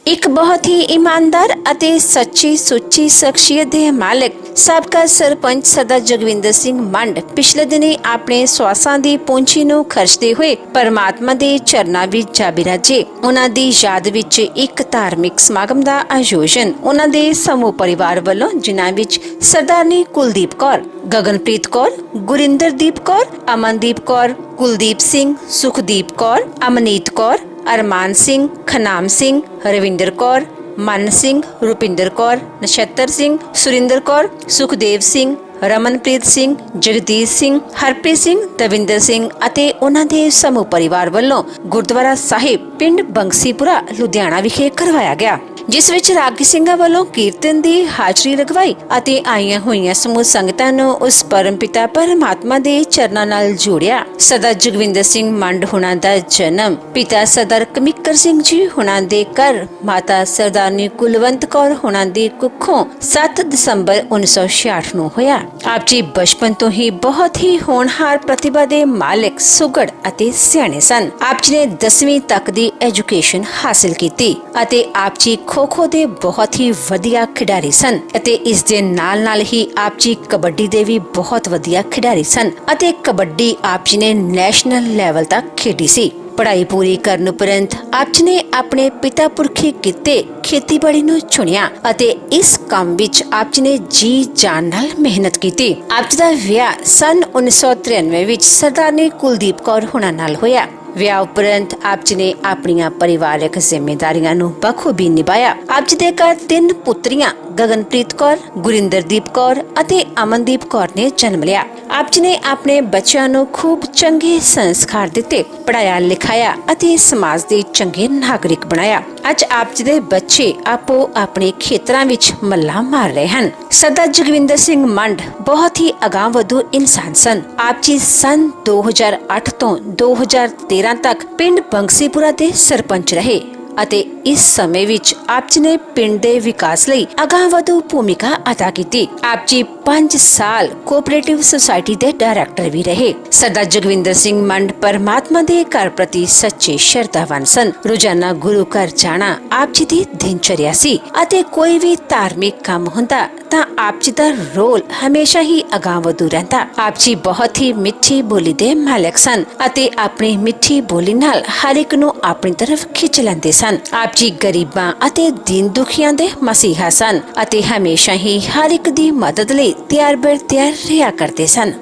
ਇੱਕ ਬਹੁਤ ਹੀ ਇਮਾਨਦਾਰ ਅਤੇ ਸੱਚੀ ਸੁੱਚੀ ਸ਼ਖਸੀਅਤ ਦੇ ਮਾਲਕ ਸਾਬਕਾ ਸਰਪੰਚ ਸਰਦਾਰ ਜਗਵਿੰਦਰ ਸਿੰਘ ਮੰਡ ਪਿਛਲੇ ਦਿਨੀ ਆਪਣੇ ਸਵਾਸਾਂ ਦੀ ਪੂੰਜੀ ਨੂੰ ਖਰਚਦੇ ਹੋਏ ਪਰਮਾਤਮਾ ਦੇ ਚਰਨਾਂ ਵਿੱਚ ਜਾ ਬਿਰਾਜੇ। ਉਹਨਾਂ ਦੀ ਯਾਦ ਵਿੱਚ ਇੱਕ ਧਾਰਮਿਕ ਸਮਾਗਮ ਦਾ ਆਯੋਜਨ ਉਹਨਾਂ ਦੇ ਸਮੂਹ ਪਰਿਵਾਰ ਵੱਲੋਂ, ਜਿਨ੍ਹਾਂ ਵਿੱਚ ਸਰਦਾਰਨੀ ਕੁਲਦੀਪ ਕੌਰ, ਗਗਨਪ੍ਰੀਤ ਕੌਰ, ਗੁਰਿੰਦਰਦੀਪ ਕੌਰ, ਅਮਨਦੀਪ ਕੌਰ, ਕੁਲਦੀਪ ਸਿੰਘ, ਸੁਖਦੀਪ ਕੌਰ, ਅਮਨੀਤ ਕੌਰ, ਅਰਮਾਨ ਸਿੰਘ, ਖਨਾਮ ਸਿੰਘ, ਰਵਿੰਦਰ ਕੌਰ, ਮਨ ਸਿੰਘ, ਰੁਪਿੰਦਰ ਕੌਰ, ਨਛੱਤਰ ਸਿੰਘ, ਸੁਰਿੰਦਰ ਕੌਰ, ਸੁਖਦੇਵ ਸਿੰਘ, ਰਮਨਪ੍ਰੀਤ ਸਿੰਘ, ਜਗਦੀਸ਼ ਸਿੰਘ, ਹਰਪ੍ਰੀਤ ਸਿੰਘ, ਦਵਿੰਦਰ ਸਿੰਘ ਅਤੇ ਉਹਨਾਂ ਦੇ ਸਮੂਹ ਪਰਿਵਾਰ ਵੱਲੋਂ ਗੁਰਦੁਆਰਾ ਸਾਹਿਬ ਪਿੰਡ ਬੰਗਸੀਪੁਰਾ ਲੁਧਿਆਣਾ ਵਿਖੇ ਕਰਵਾਇਆ ਗਿਆ, ਜਿਸ ਵਿੱਚ ਰਾਗੀ ਸਿੰਘਾਂ ਵੱਲੋਂ ਕੀਰਤਨ ਦੀ ਹਾਜ਼ਰੀ ਲਗਵਾਈ ਅਤੇ ਆਈਆਂ ਹੋਈਆਂ ਸਮੂਹ ਸੰਗਤਾਂ ਨੂੰ ਉਸ ਪਰਮਪਿਤਾ ਪਰਮਾਤਮਾ ਦੇ ਚਰਨਾਂ ਨਾਲ ਜੋੜਿਆ। ਸਰਦਾਰ ਜਗਵਿੰਦਰ ਸਿੰਘ ਮੰਡ ਹੁਣਾਂ ਦਾ ਜਨਮ ਪਿਤਾ ਸਰਦਾਰ ਕਮਿੱਕਰ ਸਿੰਘ ਜੀ ਹੁਣਾਂ ਦੇ ਘਰ ਮਾਤਾ ਸਰਦਾਰਨੀ ਕੁਲਵੰਤ ਕੌਰ ਹੁਣਾਂ ਦੀ ਕੁੱਖੋਂ 7 ਦਸੰਬਰ 1966 ਨੂੰ ਹੋਇਆ। ਆਪ ਜੀ ਬਚਪਨ ਤੋਂ ਹੀ ਬਹੁਤ ਹੀ ਹੋਣਹਾਰ ਪ੍ਰਤਿਭਾ ਦੇ ਮਾਲਕ, ਸੁਘੜ ਅਤੇ ਸਿਆਣੇ ਸਨ। ਆਪ ਜੀ ਨੇ 10ਵੀਂ ਤੱਕ ਦੀ ਐਜੂਕੇਸ਼ਨ ਹਾਸਲ ਕੀਤੀ ਅਤੇ ਆਪ ਜੀ ਖੋ-ਖੋ ਦੇ ਬਹੁਤ ਹੀ ਵਧੀਆ ਖਿਡਾਰੀ ਸਨ ਅਤੇ ਇਸ ਦੇ ਨਾਲ ਹੀ ਆਪ ਜੀ ਕਬੱਡੀ ਦੇ ਵੀ ਬਹੁਤ ਵਧੀਆ ਖਿਡਾਰੀ ਸਨ ਅਤੇ ਕਬੱਡੀ ਆਪ ਜੀ ਨੇ ਨੈਸ਼ਨਲ ਲੈਵਲ ਤੱਕ ਖੇਡੀ ਸੀ। ਪੜ੍ਹਾਈ ਪੂਰੀ ਕਰਨ ਉਪਰੰਤ ਆਪ ਜੀ ਨੇ ਆਪਣੇ ਪਿਤਾ ਪੁਰਖੀ ਕਿੱਤੇ ਖੇਤੀਬਾੜੀ ਨੂੰ ਚੁਣਿਆ ਅਤੇ ਇਸ ਕੰਮ ਵਿੱਚ ਆਪ ਜੀ ਨੇ ਜੀ ਜਾਨ ਨਾਲ ਮਿਹਨਤ ਕੀਤੀ। ਆਪ ਜੀ ਦਾ ਵਿਆਹ ਸਨ 1993 ਵਿੱਚ ਸਰਦਾਰਨੀ ਕੁਲਦੀਪ ਕੌਰ ਹੁਣਾਂ ਨਾਲ ਹੋਇਆ। ਵਿਆਹ ਉਪਰੰਤ ਆਪ ਜੀ ਨੇ ਆਪਣੀਆਂ ਪਰਿਵਾਰਕ ਜ਼ਿੰਮੇਦਾਰੀਆਂ ਨੂੰ ਬਖੂਬੀ ਨਿਭਾਇਆ। ਆਪ ਜੀ ਦੇ ਘਰ 3 ਪੁੱਤਰੀਆਂ ਗਗਨਪ੍ਰੀਤ ਕੌਰ, ਗੁਰਿੰਦਰਦੀਪ ਕੌਰ ਅਤੇ ਅਮਨਦੀਪ ਕੌਰ ਨੇ ਜਨਮ ਲਿਆ। ਆਪ ਜੀ ਨੇ ਆਪਣੇ ਬੱਚਿਆਂ ਨੂੰ ਖੂਬ ਚੰਗੇ ਸੰਸਕਾਰ ਦਿੱਤੇ, ਪੜਾਇਆ ਲਿਖਾਇਆ ਅਤੇ ਸਮਾਜ ਦੇ ਚੰਗੇ ਨਾਗਰਿਕ ਬਣਾਇਆ। ਅੱਜ ਆਪ ਜੀ ਦੇ ਬੱਚੇ ਆਪੋ ਆਪਣੇ ਖੇਤਰਾਂ ਵਿੱਚ ਮੱਲਾ ਮਾਰ ਰਹੇ ਹਨ। ਸਰਦਾਰ ਜਗਵਿੰਦਰ ਸਿੰਘ ਮੰਡ ਬਹੁਤ ਹੀ ਅਗਾਂਹਵਧੂ ਇਨਸਾਨ ਸਨ। ਆਪ ਜੀ ਸਨ 2008 ਤੋਂ 2013 ਤੱਕ ਪਿੰਡ ਬੰਗਸੀਪੁਰਾ ਦੇ ਸਰਪੰਚ ਰਹੇ ਅਤੇ ਇਸ ਸਮੇਂ ਵਿੱਚ ਆਪ ਜੀ ਨੇ ਪਿੰਡ ਦੇ ਵਿਕਾਸ ਲਈ ਅਗਾਂਹਵਧੂ ਭੂਮਿਕਾ ਅਦਾ ਕੀਤੀ। ਆਪ ਜੀ 5 ਸਾਲ ਕੋਆਪਰੇਟਿਵ ਸੁਸਾਇਟੀ ਦੇ ਡਾਇਰੈਕਟਰ ਵੀ ਰਹੇ। ਸਰਦਾਰ ਜਗਵਿੰਦਰ ਸਿੰਘ ਮੰਡ ਪਰਮਾਤਮਾ ਦੇ ਘਰ ਪ੍ਰਤੀ ਸੱਚੇ ਸ਼ਰਧਾਵਾਨ ਸਨ। ਰੋਜ਼ਾਨਾ ਗੁਰੂ ਘਰ ਜਾਣਾ ਆਪ ਜੀ ਦੀ ਦਿਨਚਰਿਆ ਸੀ ਅਤੇ ਕੋਈ ਵੀ ਧਾਰਮਿਕ ਕੰਮ ਹੁੰਦਾ ਤਾਂ ਆਪ ਜੀ ਦਾ ਰੋਲ ਹਮੇਸ਼ਾ ਹੀ ਅਗਾਂਹਵਧੂ ਰਹਿੰਦਾ। ਆਪ ਜੀ ਬਹੁਤ ਹੀ ਮਿੱਠੀ ਬੋਲੀ ਦੇ ਮਾਲਕ ਸਨ ਅਤੇ ਆਪਣੀ ਮਿੱਠੀ ਬੋਲੀ ਨਾਲ ਹਰ ਇੱਕ ਨੂੰ ਆਪਣੀ ਤਰਫ ਖਿੱਚ ਲੈਂਦੇ ਸਨ। ਆਪ ਜੀ ਗਰੀਬਾਂ ਅਤੇ ਦੀਨ ਦੁਖੀਆਂ ਦੇ ਮਸੀਹਾ ਸਨ ਅਤੇ ਹਮੇਸ਼ਾ ਹੀ ਹਰ ਇੱਕ ਦੀ ਮਦਦ ਲਈ ਤਿਆਰ ਬਰ ਤਿਆਰ ਰਿਹਾ ਕਰਦੇ ਸਨ।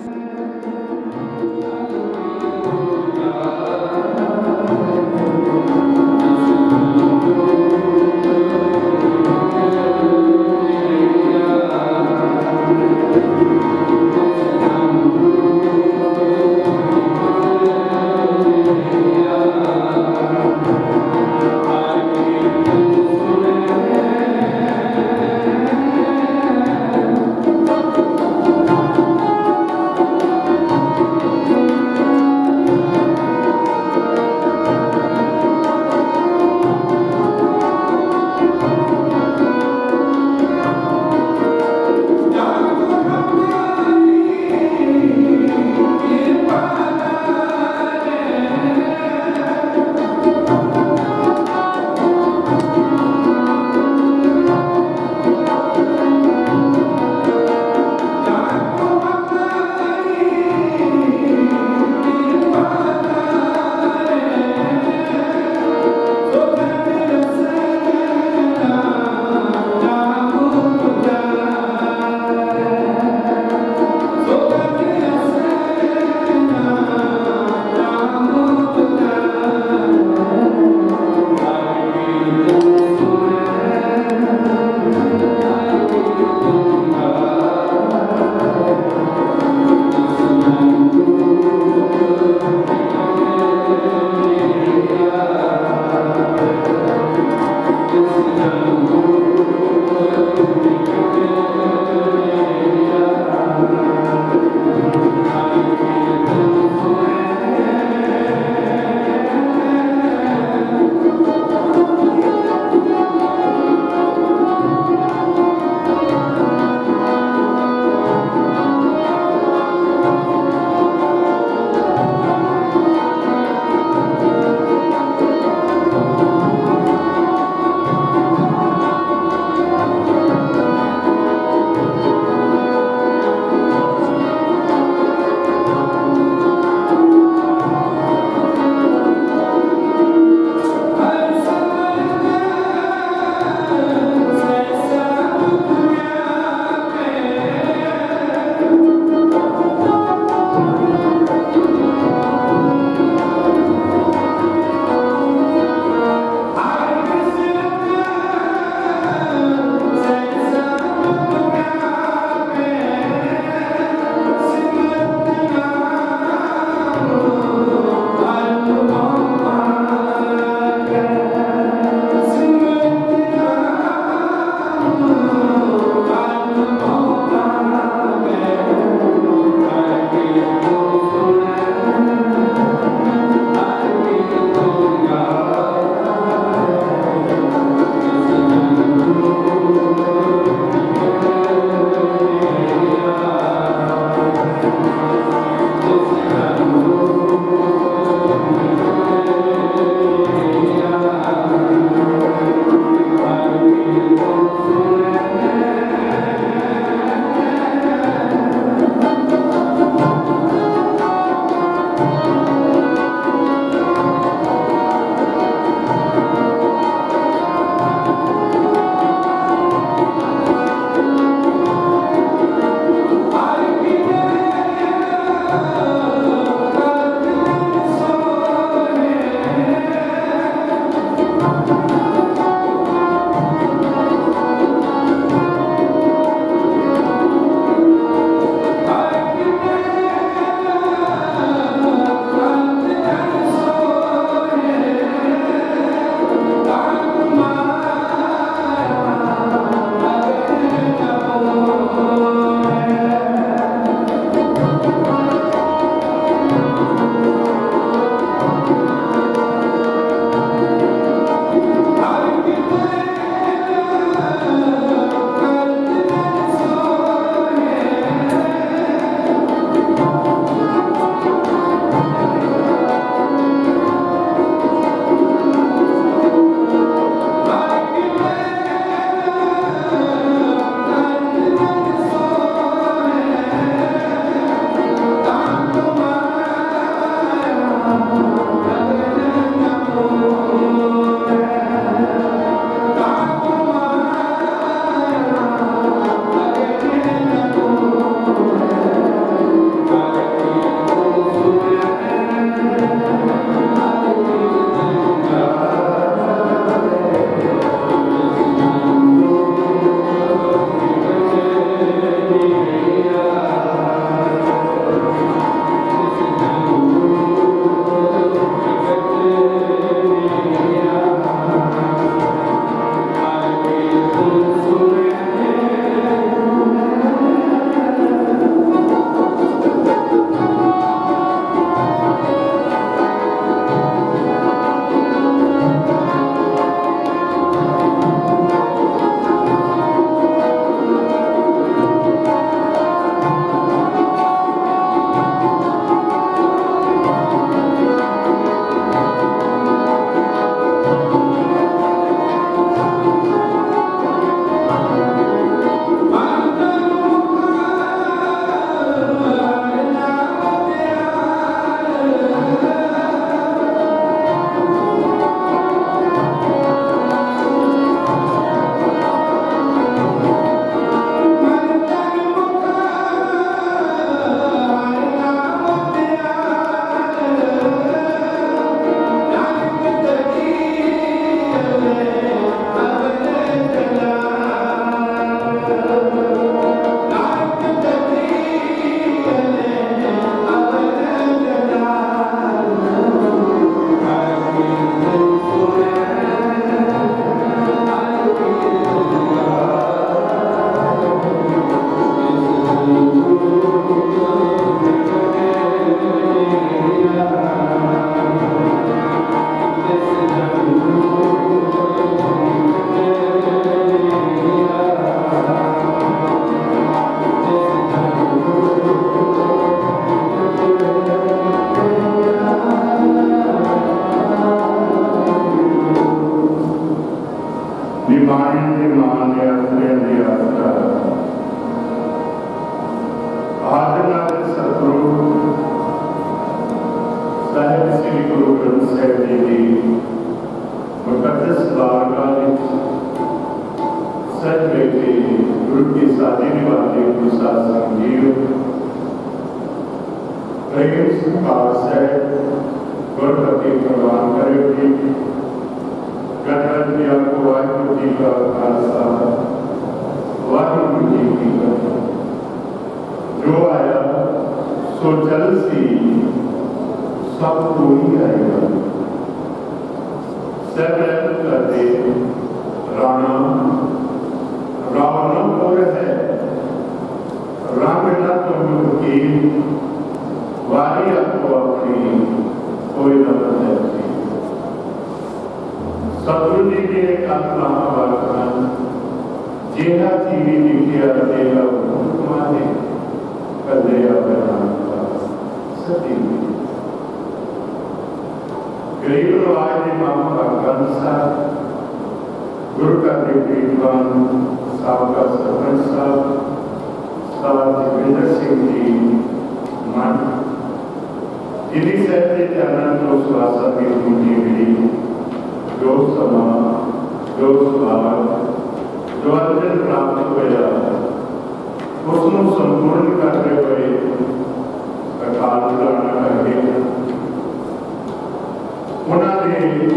उन्होंने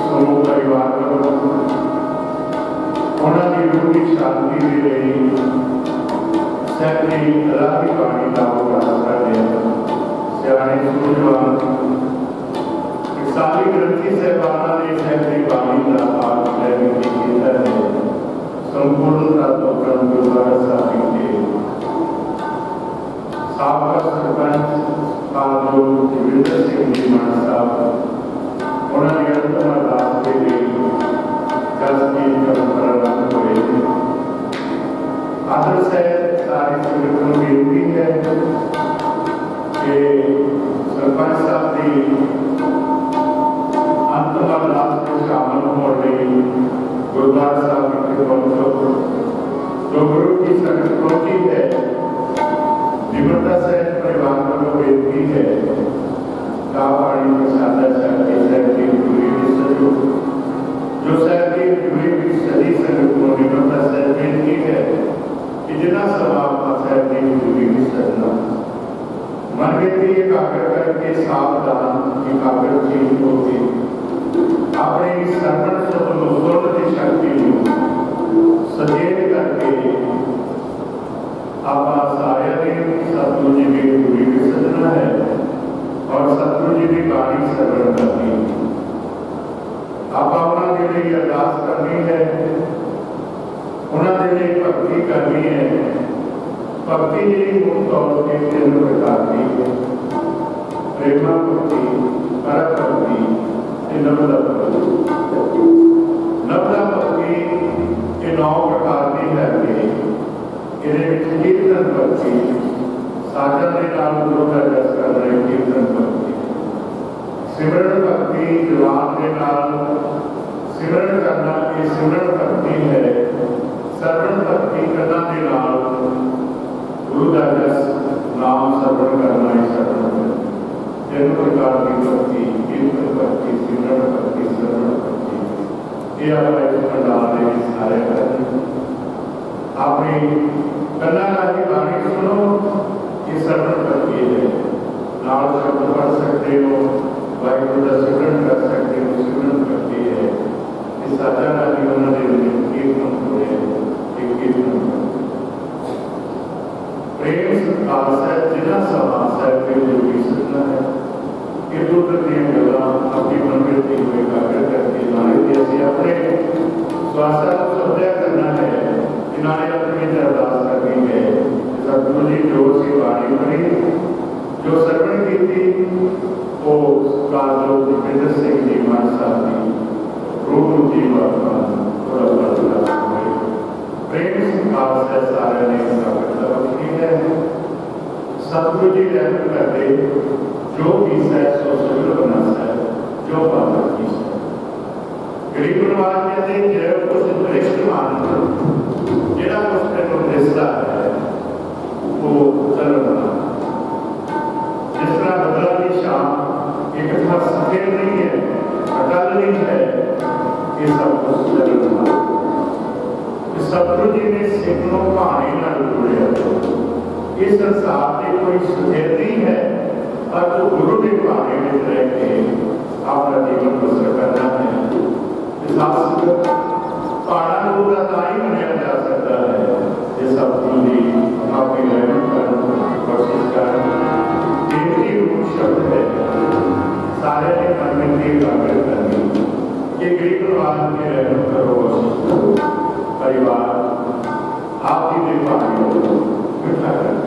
समूह परिवार शांति के लिए सैकड़ी अलाही पानी का रास्ता लिया सियाने सूझवान सारी ग्रंथि सहबाना ने सैकड़ी पानी का भाग लेने की किया है संपूर्णता तो क्रम गुरुद्वारा साहिब के साबका सरपंच जो जगविंदर सिंह जी मान साहब उन्होंने अंतिम अरदास के लिए जसमीन परंपरा रद्द हुए थे। आदर से सारी संगठनों की बेनती है कि सरपंच साहब की अंतिम अरदास में शामिल हो रही गुरुद्वारा साहब के पहुंचो जो गुरु की संगत पहुंची है निम्रता से परिवार को बेनती है पानी प्रसादा चाहती है जो सहती हुई भी सदी संगत को निम्रता से बेनती है कि जितना स्वभाव सहती हुई भी सदना मन व्यक्ति एकाग्र करके सावधान एकाग्र चीज होगी अपने सर्वण सुन की शक्ति सचेत करके आप सारे ने सतगुरु जी की पूरी भी सजना है और सतगुरु जी की बाणी सरवण करनी है। आप उन्होंने के लिए अरदास करनी है उन्होंने लिए भक्ति करनी है। भक्ति जी मुख्य तौर के 3 प्रकार की है प्रेमा भक्ति पर भक्ति नवदा भक्ति। नवदा भक्ति के 9 प्रकार की है कीर्तन भक्ति साधन के नाम गुरु का जस कर रहे कीर्तन भक्ति सिमरण भक्ति जवान के नाम सिमरण करना ये सिमरण भक्ति है। सर्वण भक्ति करना के नाम गुरु का जस नाम सर्वण करना ही सर्वण भक्ति। 3 प्रकार की भक्ति कीर्तन भक्ति सिमरण भक्ति सर्वण भक्ति ये आप पंडाल सारे अपनी कन्ना की बाणी सुनो ये सर्वण भक्ति है। नाल शब्द पढ़ सकते हो वाहिगुरु का सिमरन कर सकते हो सिमरन भक्ति है। इस साझा की उन्होंने कीर्तन होए एक कीर्तन प्रेम सत्कार से जिना समाज है के जो भी सदना है ये दो प्रति गला अपनी मन में थी हुए एकाग्र करके नारे जैसे अपने स्वास्थ्य को सभ्य करना है इन्होंने अपनी अरदास करनी है। सतगुरु जी जो सी बाणी पढ़ी जो सरवण की थी वो जो जगविंदर सिंह जी मान साहब की रूप जी प्रेम सत्कार से सारे ने रखी है। सतगुरु जी रहम करते जो भी है सो सुगल बना है जो बात की गरीब परिवार कहते जय कुछ दृष्टिमान जिला कुछ तेरे दिसता है वो चल बना जिस तरह बदला की शाम एक था सफेद नहीं है अटल नहीं है ये सब कुछ चल बना। सतगुरु जी ने सैकड़ों कहानी ना जोड़े इस संसार में कोई सुचेती है और जो गुरु की कहानी में रह के अपना जीवन बसर करना है। पहाड़ा लोग दाई मनाया जा सकता है ये सब जी अपनी रहमत करने कोशिश कर देवती रूप शब्द है सारे ने मन में की एकाग्र करनी ये गरीब परिवार की रहमत करो कोशिश करो परिवार आपकी देखभाल करो मिठा करो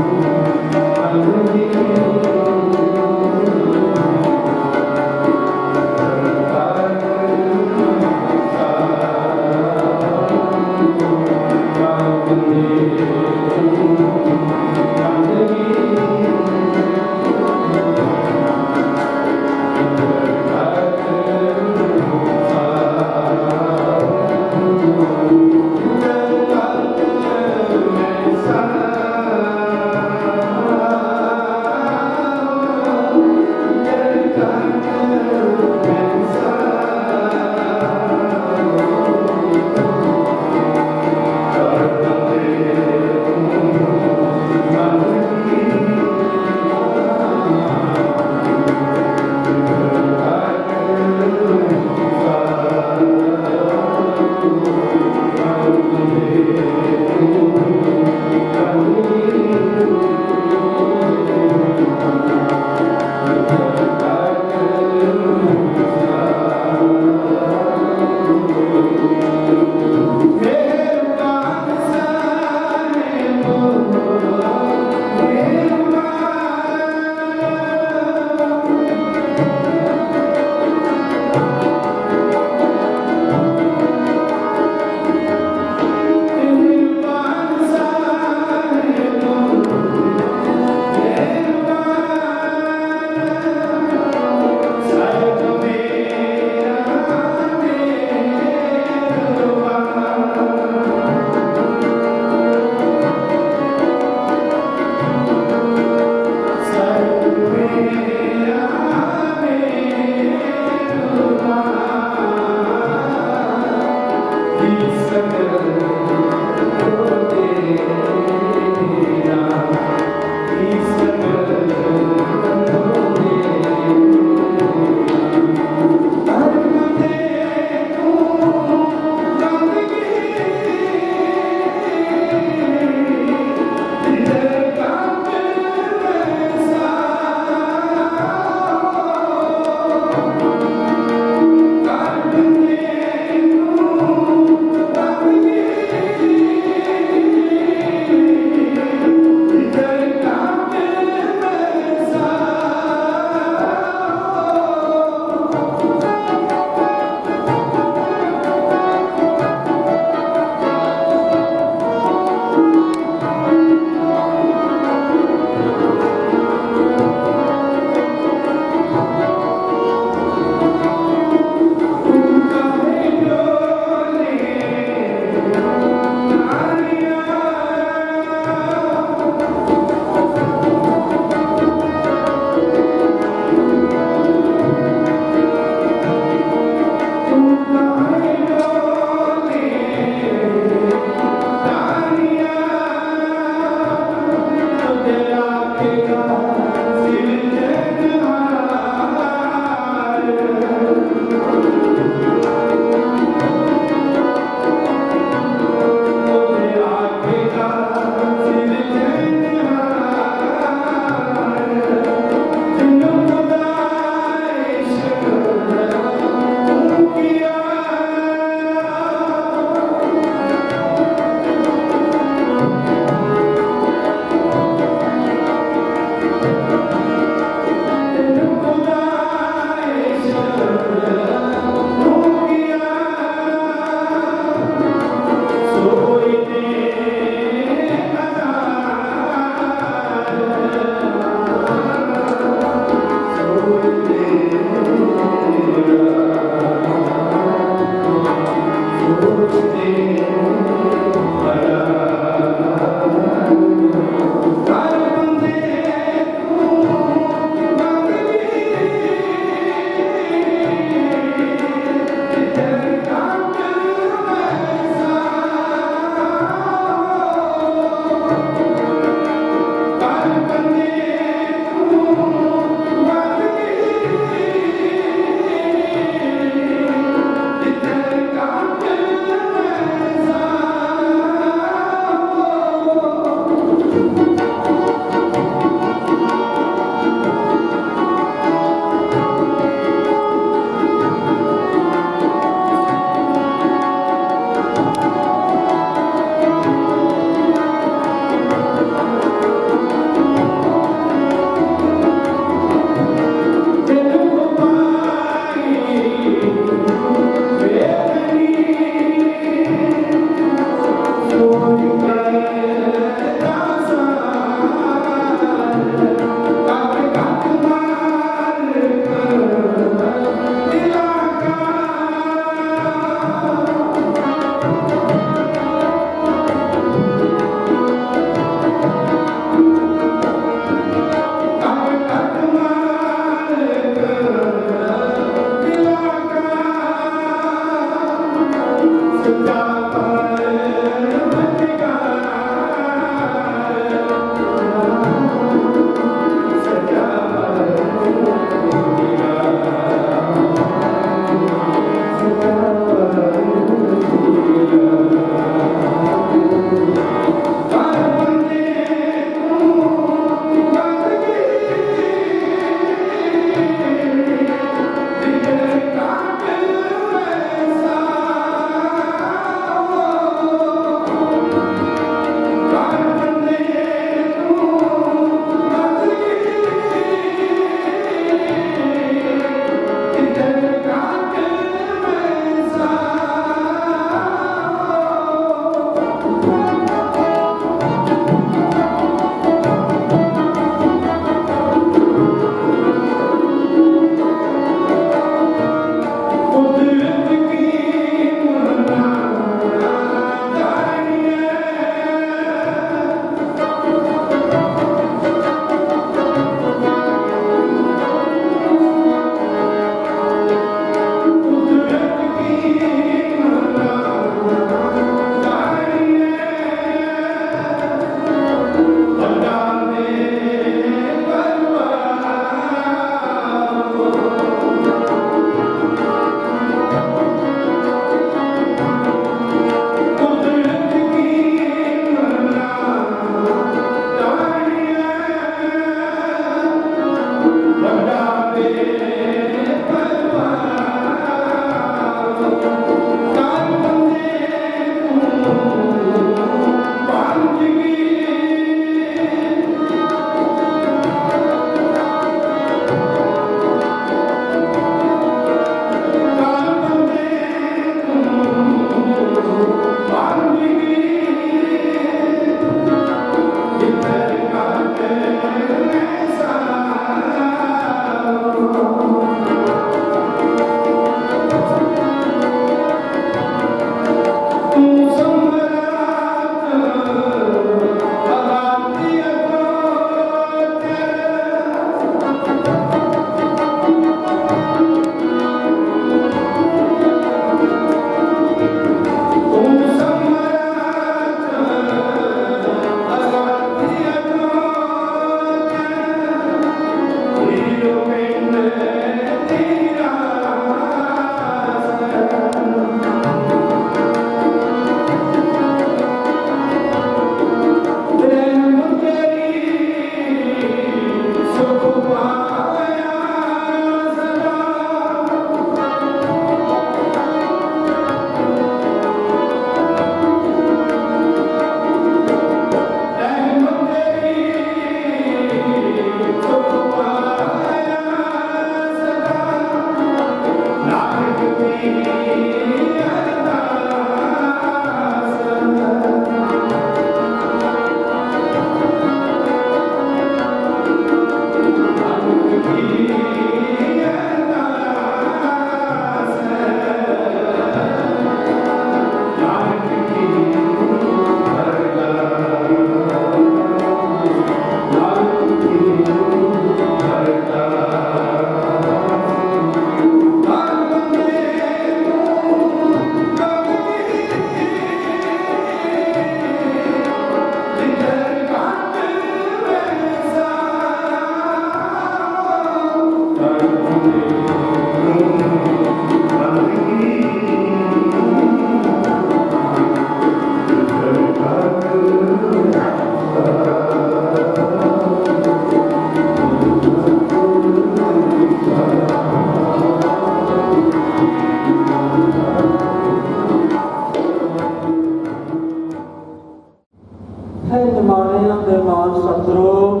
ਨਿਮਾਣਿਆਂ ਦੇ ਮਾਨ ਸਤਿਗੁਰੂ,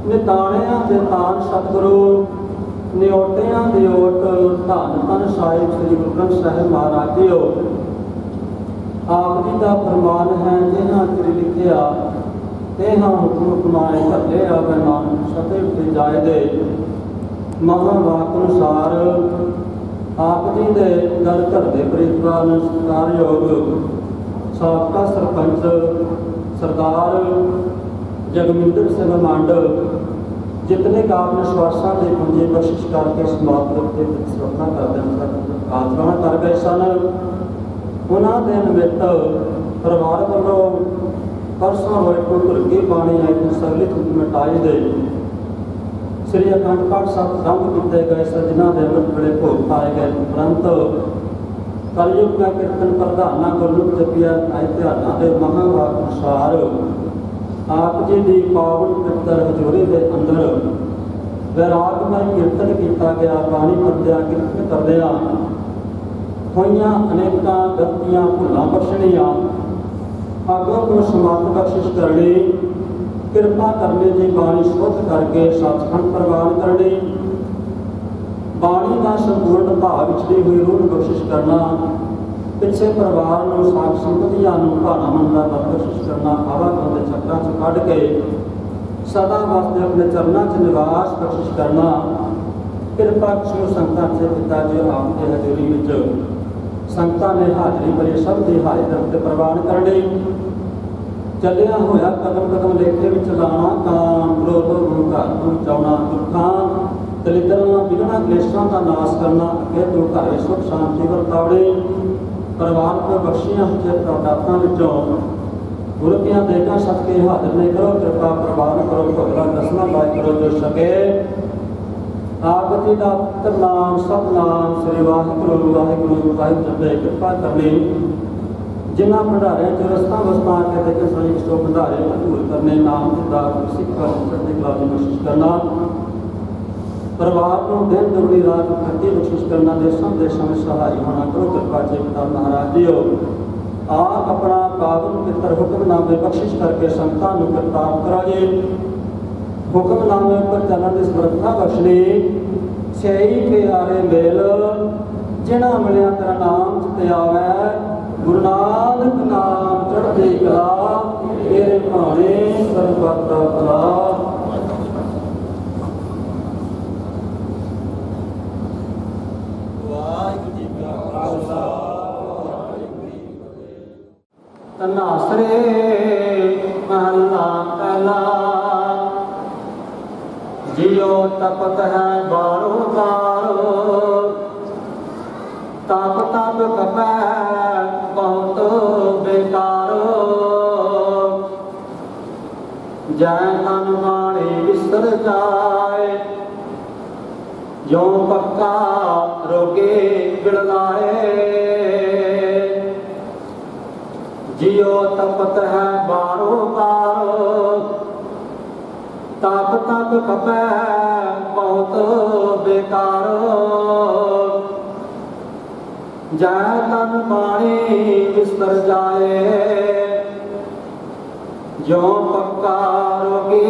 ਨਿਤਾਣਿਆਂ ਦੇ ਤਾਨ ਸਤਿਗੁਰੂ, ਨਿਓਟਿਆਂ ਦੀ ਓਟ ਧੰਨ ਧੰਨ ਸਾਹਿਬ ਸ੍ਰੀ ਗੁਰੂ ਗ੍ਰੰਥ ਸਾਹਿਬ ਮਹਾਰਾਜ ਜੀਓ। ਆਪ ਜੀ ਦਾ ਫਰਮਾਨ ਹੈ, ਜਿਨ੍ਹਾਂ ਚਿਰ ਲਿਖਿਆ ਤੇਹਾਂ ਹੁਕਮ ਹੁਕਮਾਏ ਘੱਲੇ ਆਵੇ ਨਾਨਕ ਸਤੇ ਉੱਤੇ ਜਾਏ ਦੇ। ਮਹਾਵਾਕ ਅਨੁਸਾਰ ਆਪ ਜੀ ਦੇ ਦਰ ਘਰ ਦੇ ਪ੍ਰੀਤਵਾਨ ਨੂੰ ਸਤਿਕਾਰਯੋਗ ਸਾਬਕਾ ਸਰਪੰਚ सरदार जगविंदर सिंह मंड जितने का अपने स्वासा के पंजे बख्शिश करके समाप्त श्रद्धा करते आचरण कर गए सन, उन्होंने निमित्त परिवार वालों परसों रोज को भुलकी पानी आई सगली धुप मिटाई दे श्री अखंड पाठ सत्संग किए गए सन, जिन्हों के अमृत बड़े भोग पाए गए। उपरंत कलयुग का कीर्तन प्रधाना गुरमुख जपिया आए ध्याना के महावाक अनुसार आप जी की पावन पवित्र हजूरी के अंदर वैरागमय कीर्तन किया गया। बाणी पढ़द्या कीर्तन करद्या होइयां अनेकां गलतियां भुलां बख्शणियां, अगों को समाप्त बख्शिश करनी, कृपा करने की बाणी शुद्ध करके सचखंड प्रवान करनी, बाणी का संपूर्ण भाव विचली हुई रूह बख्शिश करना, पिछे परिवार को साख संपत्तियां भाना मनदा बख्शिश करना, आवागमन के चक्रां च कढ के सदा वास्ते अपने चरणों च निवास बख्शिश करना। कृपा करो संगतां से पिता जी आपके हजूरी विच संगतां ने हाजरी भरी सब की हाजर ते प्रवान करनी। चलिया होया कदम कदम लेखे विच लाना, कां क्रोध घर को बचाउणा, दुखां दलिद्रां विघ्नां क्लेशां का नाश करना, अगे तो घर में सुख शांति वरतावणे। परिवार को बख्शियां दातां विचों गुरु दियां देगां सदके हाजिर ने करो, कृपा प्रवान करो, भगला दसना लायक करो जो सके। आप जी का पवित्र नाम सतनाम श्री वाहिगुरु वाहिगुरु वाहिगुरु जपे कृपा करनी। जिन्हां भंडारे च रस्तां वस्तां के देखे सही सो भंडारे भरपूर करने, नाम दिता सिख चढ़ती कला की बख्शिश करना। परिवार को दिन दुगनी रात खर्ची बख्शिश करना, देशों देशों में सहाय होना करो, कृपा चे पिता महाराज जी हो। आप अपना पावन पितर हुक्मनामे बख्शिश करके संगतां नूं करतार कराए। हुक्मनामे पर चलन की समर्था बख्शनी, सही प्यारे मेल जिन्हां मिलिया तेरा नाम चिते आवे। गुरु नानक नाम चढ़ती कला, तेरे भाणे सर्वत्र भला। तनासरे महला पहला, जियो तपत है बारो बारो, तप तप कपै बहुत बेकारो। जय तन माणे विसर जाए, जो पक्का रोगे बिड़लाए। जियो तपत है बारो बारो, तप तप खपै बहुत बेकारो। जय तन माणी बिस्तर जाए, जो पक्का रोगी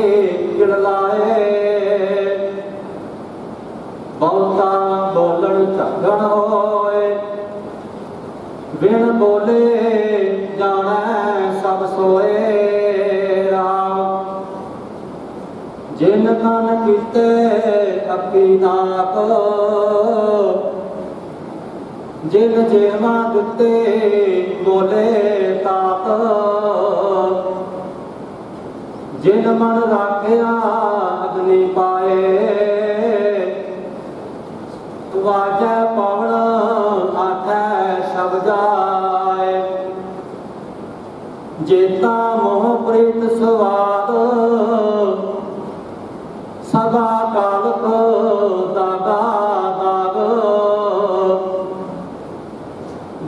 गिड़लाए। बहुता बोलन झगड़ होए, बिन बोले जाने सब सोए राम। जिन मन कीते अक्की नाक, जिन जेवा दिते बोले ताक। जिन मन राखिया अग्नि पाए, वाजै पवन आठै शब जाए। जेता मोह प्रीत स्वाद, सदा कालक दागा दाग।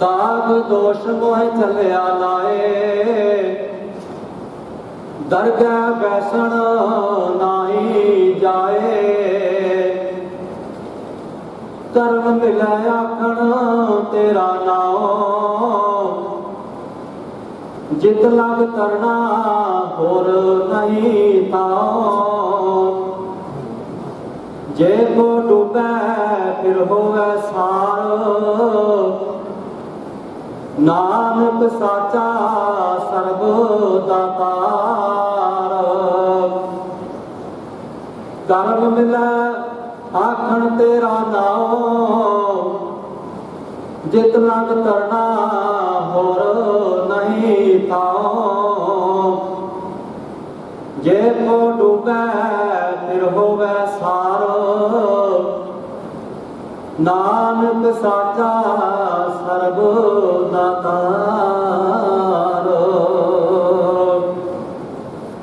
दाग दोष मोह चलिया लाए, दरगह बैसन नाही जाए। कर्म मिलै आखण तेरा नाम, जित लग करना होर नहीं ताओ। जे को डूबे फिर होवे सार, नानक साचा सर्ब दातार। कर्म मिलै आखण तेरा नाम, जित लग करना होर नहीं थाओ। जे को डूबे फिर होवे सार, नानक साचा सर्ब दातार।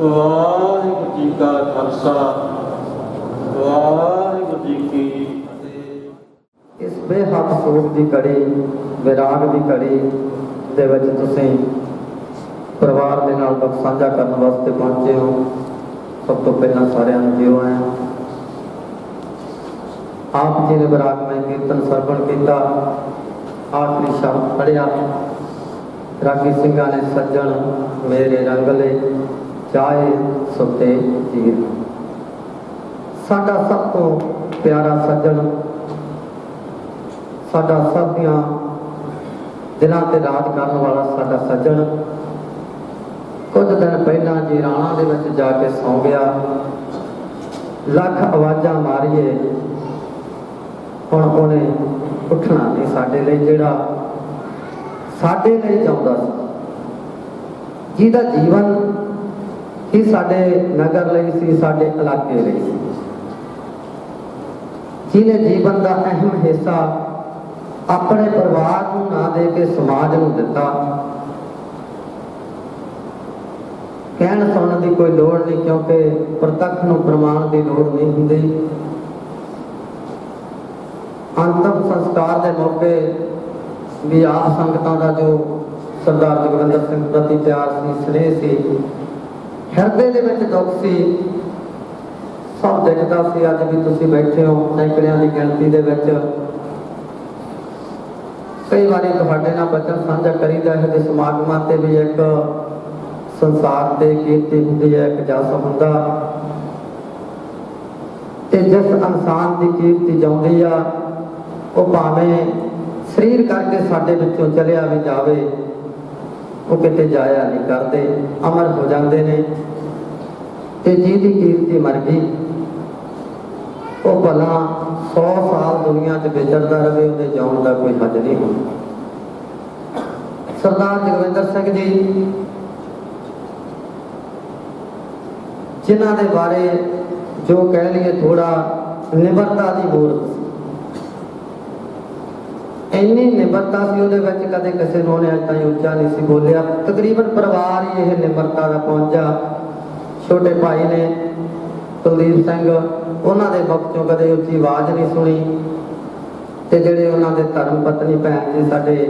वाहिगुरू जी का खालसा, वाहिगुरू जी की फतेह। इस बेहद सोच की घड़ी, विराग की घड़ी दे विच तुसीं परिवार के नाल दुख साझा करने वास्ते पहुंचे हो। सब तो पहला सारिਆਂ ਨੂੰ जियो आया। आप जी ने विराग में कीर्तन सरवण किया, आखिरी शब्द पढ़िया। रागी ਸਿੰਘਾਂ ने सज्जन मेरे रंगले, चाहे सुते चीर। साडा सब तो प्यारा सज्जन, साडा सब दियां दिलों ते राज करने वाला साडा सज्जन कुछ दिन पहला जी राणा दे विच जाके सौ गया। लख आवाज़ां मारीए, हुण उहने उठना नहीं। साडे लई जिहड़ा साडे लई चाहुंदा सी, जिहदा जीवन ही साडे नगर लई सी, साडे इलाके लई सी, जिहने जीवन का अहम हिस्सा अपने परिवार को ना दे के समाज को दिता। कहन सुनने की कोई लोड़ नहीं, क्योंकि प्रतख नूं प्रमाण की लोड़ नहीं हुंदी। अंतिम संस्कार के मौके भी आप संगतां का जो सरदार जगविंदर सिंह प्रति प्यार सी, स्नेह सी, हिरदे दे विच दुख सी, सब दिखदा सी। अज भी तुसीं बैठे हो सैकड़ियां की गिणती दे विच। कई बारी तुहाडे नाल बचन साझा करीदा है कि समागमां ते भी एक संसार ते कीर्ति हुंदी है, एक जस हुंदा। ते जिस इंसान की कीर्ति जाउंदी आ, वो भावें शरीर करके साडे विचों चलिया भी जावे, वो किते जाया नहीं करते, अमर हो जाते हैं। ते जिहदी कीर्ति मर गई, वो भला 100 साल दुनिया च विचरदा रहे, उहदे जाउण दा कोई हद नहीं होंदा। सरदार जगविंदर सिंह जी जिन्हां दे बारे जो कह लिए थोड़ा निबरता की मूर्त सी। इन्नी निबरता सी उहदे विच, कदे किसी नूं अज ताईं उच्चा नहीं सी बोलिया। तकरीबन परिवार ही यह निबरता का पहुंचा। छोटे भाई ने कुलदीप सिंह, उन्हां दे मुख चों कदे उच्ची आवाज़ नहीं सुनी। ते जिहड़े उन्हां दे धर्म पत्नी भैन जी साडे,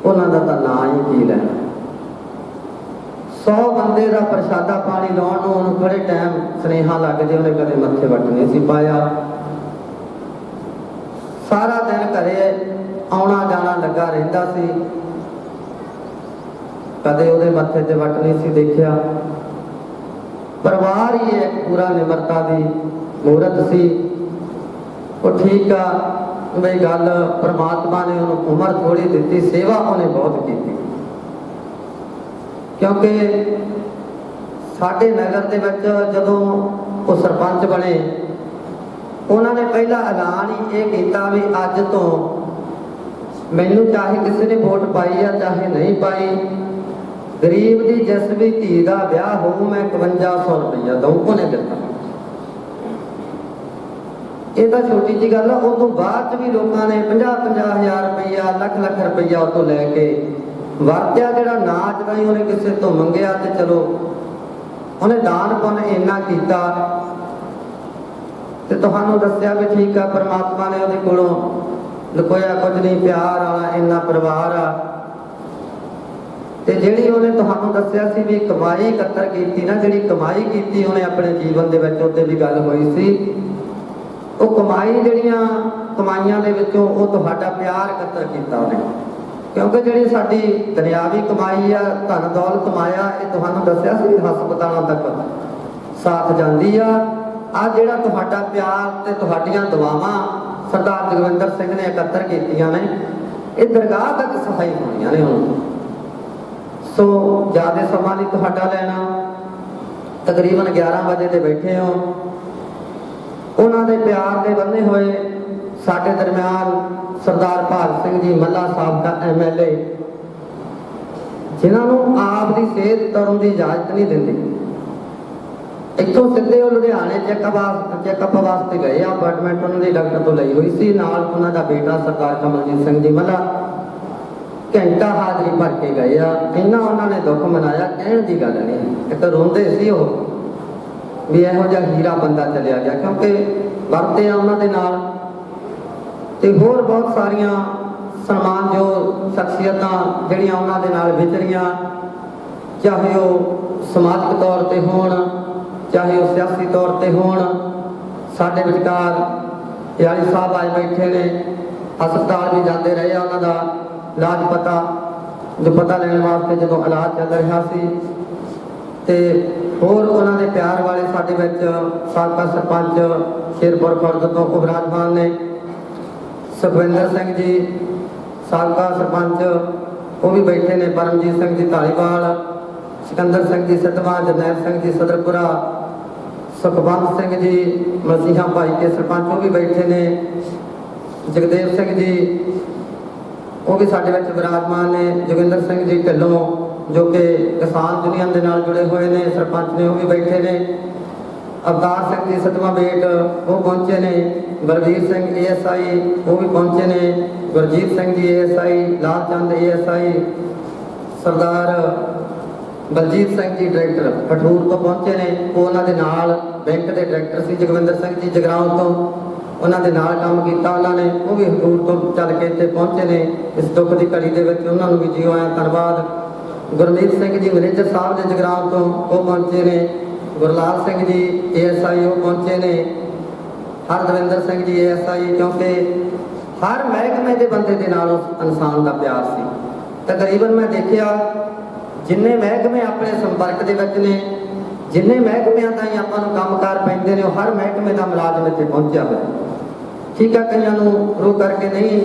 उन्हां दा तां नां ही की लैना। 100 बंदे का प्रशादा पानी लाउण नूं उहनूं खड़े टाइम सुनेहा लग जाए, उहने कदे मत्थे वट नहीं सी पाया। सारा दिन घरे आउणा जाना लगा रहिंदा सी, कदे उहदे मत्थे ते वट नहीं सी देखिया। परिवार ही एक पूरा निमरता की मूरत सी। वो ठीक आ, ਬਈ ਗੱਲ ਪ੍ਰਮਾਤਮਾ ਨੇ ਉਹਨੂੰ ਉਮਰ ਥੋੜੀ ਦਿੱਤੀ, ਸੇਵਾ ਉਹਨੇ ਬਹੁਤ ਕੀਤੀ। ਕਿਉਂਕਿ ਸਾਡੇ ਨਗਰ ਦੇ ਵਿੱਚ ਜਦੋਂ ਉਹ ਸਰਪੰਚ ਬਣੇ, ਉਹਨਾਂ ਨੇ ਪਹਿਲਾ ਐਲਾਨ ਹੀ ਇਹ ਕੀਤਾ ਵੀ ਅੱਜ ਤੋਂ ਮੈਨੂੰ ਚਾਹੇ ਕਿਸੇ ਨੇ ਵੋਟ ਪਾਈ ਆ ਚਾਹੇ ਨਹੀਂ ਪਾਈ, ਗਰੀਬ ਦੀ ਜਿਸ ਵੀ ਧੀ ਦਾ ਵਿਆਹ ਹੋਊ ਮੈਂ 5100 ਰੁਪਈਆ ਦਊਂ। ਉਹਨੇ ਦਿੱਤਾ। ਇਹ ਤਾਂ ਛੋਟੀ ਜਿਹੀ ਗੱਲ ਆ। ਉਸ ਤੋਂ ਬਾਅਦ ਚ ਵੀ ਲੋਕਾਂ ਨੇ 50-50 ਰੁਪਈਆ, ਲੱਖ ਰੁਪਈਆ ਉਹ ਤੋਂ ਲੈ ਕੇ ਵਰਤਿਆ। ਜਿਹੜਾ ਨਾਚ ਦਾ ਹੀ ਉਹਨੇ ਕਿਸੇ ਤੋਂ ਮੰਗਿਆ ਤੇ ਚਲੋ ਉਹਨੇ ਦਾਨ ਪੁੰਨ ਇੰਨਾ ਕੀਤਾ ਤੇ ਤੁਹਾਨੂੰ ਦੱਸਿਆ ਵੀ ਠੀਕ ਆ, ਪਰਮਾਤਮਾ ਨੇ ਉਹਦੇ ਕੋਲੋਂ ਲੁਕੋਇਆ ਕੁਝ ਨਹੀਂ, ਪਿਆਰ ਵਾਲਾ ਇੰਨਾ ਪਰਿਵਾਰ ਆ। ਤੇ ਜਿਹੜੀ ਉਹਨੇ ਤੁਹਾਨੂੰ ਦੱਸਿਆ ਸੀ ਵੀ ਕਮਾਈ ਇਕੱਤਰ ਕੀਤੀ ਨਾ, ਜਿਹੜੀ ਕਮਾਈ ਕੀਤੀ ਉਹਨੇ ਆਪਣੇ ਜੀਵਨ ਦੇ ਵਿੱਚ, ਉਹਦੇ ਵੀ ਗੱਲ ਹੋਈ ਸੀ। ਉਹ ਕਮਾਈ ਜਿਹੜੀਆਂ ਕਮਾਈਆਂ ਦੇ ਵਿੱਚੋਂ ਉਹ ਤੁਹਾਡਾ ਪਿਆਰ ਇਕੱਤਰ ਕੀਤਾ ਉਹਨੇ। ਕਿਉਂਕਿ ਜਿਹੜੀ ਸਾਡੀ ਦੁਨਿਆਵੀ ਕਮਾਈ ਆ, ਧਨ ਦੌਲਤ ਮਾਇਆ, ਇਹ ਤੁਹਾਨੂੰ ਦੱਸਿਆ ਸੀ ਹਸਪਤਾਲਾਂ ਤੱਕ ਸਾਥ ਜਾਂਦੀ ਆ। ਆ ਜਿਹੜਾ ਤੁਹਾਡਾ ਪਿਆਰ ਤੇ ਤੁਹਾਡੀਆਂ ਦੁਆਵਾਂ ਸਰਦਾਰ ਜਗਵਿੰਦਰ ਸਿੰਘ ਨੇ ਇਕੱਤਰ ਕੀਤੀਆਂ ਨੇ, ਇਹ ਦਰਗਾਹ ਤੱਕ ਸਫਾਈ ਹੋਣੀਆਂ ਨੇ ਹੁਣ। ਸੋ ਜ਼ਿਆਦਾ ਸਮਾਂ ਨਹੀਂ ਤੁਹਾਡਾ ਲੈਣਾ, ਤਕਰੀਬਨ 11 ਵਜੇ ਤੇ ਬੈਠੇ ਹੋ। ਉਹਨਾਂ ਦੇ ਪਿਆਰ ਦੇ ਬੰਨੇ ਹੋਏ ਸਾਡੇ ਦਰਮਿਆਨ ਸਰਦਾਰ ਭਾਗ ਸਿੰਘ ਜੀ ਮੱਲਾ ਸਾਬਕਾ MLA, ਜਿਨ੍ਹਾਂ ਨੂੰ ਆਪ ਦੀ ਸਿਹਤ ਤੁਰਨ ਦੀ ਇਜਾਜ਼ਤ ਨਹੀਂ ਦਿੰਦੀ। ਇੱਥੋਂ ਸਿੱਧੇ ਉਹ ਲੁਧਿਆਣੇ ਚੈੱਕਅਪ ਵਾਸਤੇ ਗਏ ਆ। ਅਪਾਰਟਮੈਂਟ ਉਹਨਾਂ ਦੀ ਡਾਕਟਰ ਤੋਂ ਲਈ ਹੋਈ ਸੀ। ਨਾਲ ਉਹਨਾਂ ਦਾ ਬੇਟਾ ਸਰਦਾਰ ਕਮਲਜੀਤ ਸਿੰਘ ਜੀ ਮੱਲਾ ਘੰਟਾ ਹਾਜ਼ਰੀ ਭਰ ਕੇ ਗਏ ਆ। ਇੰਨਾ ਉਹਨਾਂ ਨੇ ਦੁੱਖ ਮਨਾਇਆ, ਕਹਿਣ ਦੀ ਗੱਲ ਨਹੀਂ। ਇੱਕ ਰੋਂਦੇ ਸੀ ਉਹ ਵੀ ਇਹੋ ਜਿਹਾ ਹੀਰਾ ਬੰਦਾ ਚਲਿਆ ਗਿਆ, ਕਿਉਂਕਿ ਵਰਤੇ ਆ ਉਹਨਾਂ ਦੇ ਨਾਲ। ਤੇ ਹੋਰ ਬਹੁਤ ਸਾਰੀਆਂ ਸਨਮਾਨਯੋਗ ਸ਼ਖਸੀਅਤਾਂ ਜਿਹੜੀਆਂ ਉਹਨਾਂ ਦੇ ਨਾਲ ਵਿਚਰੀਆਂ, ਚਾਹੇ ਉਹ ਸਮਾਜਿਕ ਤੌਰ ਤੇ ਹੋਣ, ਚਾਹੇ ਉਹ ਸਿਆਸੀ ਤੌਰ ਤੇ ਹੋਣ। ਸਾਡੇ ਵਿਚਕਾਰ ਯਾਰੀ ਸਾਹਿਬ ਆਏ ਬੈਠੇ ਨੇ, ਹਸਪਤਾਲ ਵੀ ਜਾਂਦੇ ਰਹੇ ਆ ਉਹਨਾਂ ਦਾ ਇਲਾਜ ਪਤਾ ਲੈਣ ਵਾਸਤੇ ਜਦੋਂ ਇਲਾਜ ਚੱਲ ਰਿਹਾ ਸੀ। ਤੇ ਹੋਰ ਉਹਨਾਂ ਦੇ ਪਿਆਰ ਵਾਲੇ ਸਾਡੇ ਵਿੱਚ ਸਾਬਕਾ ਸਰਪੰਚ ਸ਼ੇਰਪੁਰ ਖੁਰਦ ਤੋਂ ਉਹ ਵਿਰਾਜਮਾਨ ਨੇ। ਸੁਖਵਿੰਦਰ ਸਿੰਘ ਜੀ ਸਾਬਕਾ ਸਰਪੰਚ, ਉਹ ਵੀ ਬੈਠੇ ਨੇ। ਪਰਮਜੀਤ ਸਿੰਘ ਜੀ ਧਾਲੀਵਾਲ, ਸਿਕੰਦਰ ਸਿੰਘ ਜੀ ਸਿੱਧਵਾਂ, ਜਰਨੈਲ ਸਿੰਘ ਜੀ ਸਦਰਪੁਰਾ, ਸੁਖਵੰਤ ਸਿੰਘ ਜੀ ਮਸੀਹਾ ਭਾਈ ਕੇ ਸਰਪੰਚ, ਉਹ ਵੀ ਬੈਠੇ ਨੇ। ਜਗਦੇਵ ਸਿੰਘ ਜੀ ਉਹ ਵੀ ਸਾਡੇ ਵਿੱਚ ਵਿਰਾਜਮਾਨ ਨੇ। ਜੋਗਿੰਦਰ ਸਿੰਘ ਜੀ ਢਿੱਲੋਂ ਜੋ ਕਿ ਕਿਸਾਨ ਯੂਨੀਅਨ ਦੇ ਨਾਲ ਜੁੜੇ ਹੋਏ ਨੇ, ਸਰਪੰਚ ਨੇ, ਉਹ ਵੀ ਬੈਠੇ ਨੇ। ਅਵਤਾਰ ਸਿੰਘ ਜੀ ਸਤਵਾਂ ਬੇਟ ਉਹ ਪਹੁੰਚੇ ਨੇ। ਬਲਵੀਰ ਸਿੰਘ ASI ਉਹ ਵੀ ਪਹੁੰਚੇ ਨੇ। ਗੁਰਜੀਤ ਸਿੰਘ ਜੀ ASI, ਲਾਲ ਚੰਦ ASI, ਸਰਦਾਰ ਬਲਜੀਤ ਸਿੰਘ ਜੀ ਡਾਇਰੈਕਟਰ ਪਠੂਰ ਤੋਂ ਪਹੁੰਚੇ ਨੇ। ਉਹ ਉਹਨਾਂ ਦੇ ਨਾਲ ਬੈਂਕ ਦੇ ਡਾਇਰੈਕਟਰ ਸੀ। ਜਗਵਿੰਦਰ ਸਿੰਘ ਜੀ ਜਗਰਾਉਂ ਤੋਂ, ਉਹਨਾਂ ਦੇ ਨਾਲ ਕੰਮ ਕੀਤਾ ਉਹਨਾਂ ਨੇ। ਉਹ ਵੀ ਹਜ਼ੂਰ ਤੋਂ ਚੱਲ ਕੇ ਇੱਥੇ ਪਹੁੰਚੇ ਨੇ ਇਸ ਦੁੱਖ ਦੀ ਘੜੀ ਦੇ ਵਿੱਚ। ਉਹਨਾਂ ਨੂੰ ਵੀ ਜੀਓ ਆਇਆਂ ਧੰਨਵਾਦ। ਗੁਰਮੀਤ ਸਿੰਘ ਜੀ ਮੈਨੇਜਰ ਸਾਹਿਬ ਦੇ ਜਗਰਾਉਂ ਤੋਂ ਉਹ ਪਹੁੰਚੇ ਨੇ। ਗੁਰਲਾਲ ਸਿੰਘ ਜੀ ASI ਉਹ ਪਹੁੰਚੇ ਨੇ। ਹਰਦਵਿੰਦਰ ਸਿੰਘ ਜੀ ASI, ਕਿਉਂਕਿ ਹਰ ਮਹਿਕਮੇ ਦੇ ਬੰਦੇ ਦੇ ਨਾਲ ਉਸ ਇਨਸਾਨ ਦਾ ਪਿਆਰ ਸੀ। ਤਕਰੀਬਨ ਮੈਂ ਦੇਖਿਆ ਜਿੰਨੇ ਮਹਿਕਮੇ ਆਪਣੇ ਸੰਪਰਕ ਦੇ ਵਿੱਚ ਨੇ, ਜਿੰਨੇ ਮਹਿਕਮਿਆਂ ਦਾ ਹੀ ਆਪਾਂ ਨੂੰ ਕੰਮਕਾਰ ਪੈਂਦੇ ਨੇ, ਉਹ ਹਰ ਮਹਿਕਮੇ ਦਾ ਮੁਲਾਜ਼ਮ ਇੱਥੇ ਪਹੁੰਚਿਆ ਹੋਇਆ। ਠੀਕ ਆ, ਕਈਆਂ ਨੂੰ ਰੂ ਕਰਕੇ ਨਹੀਂ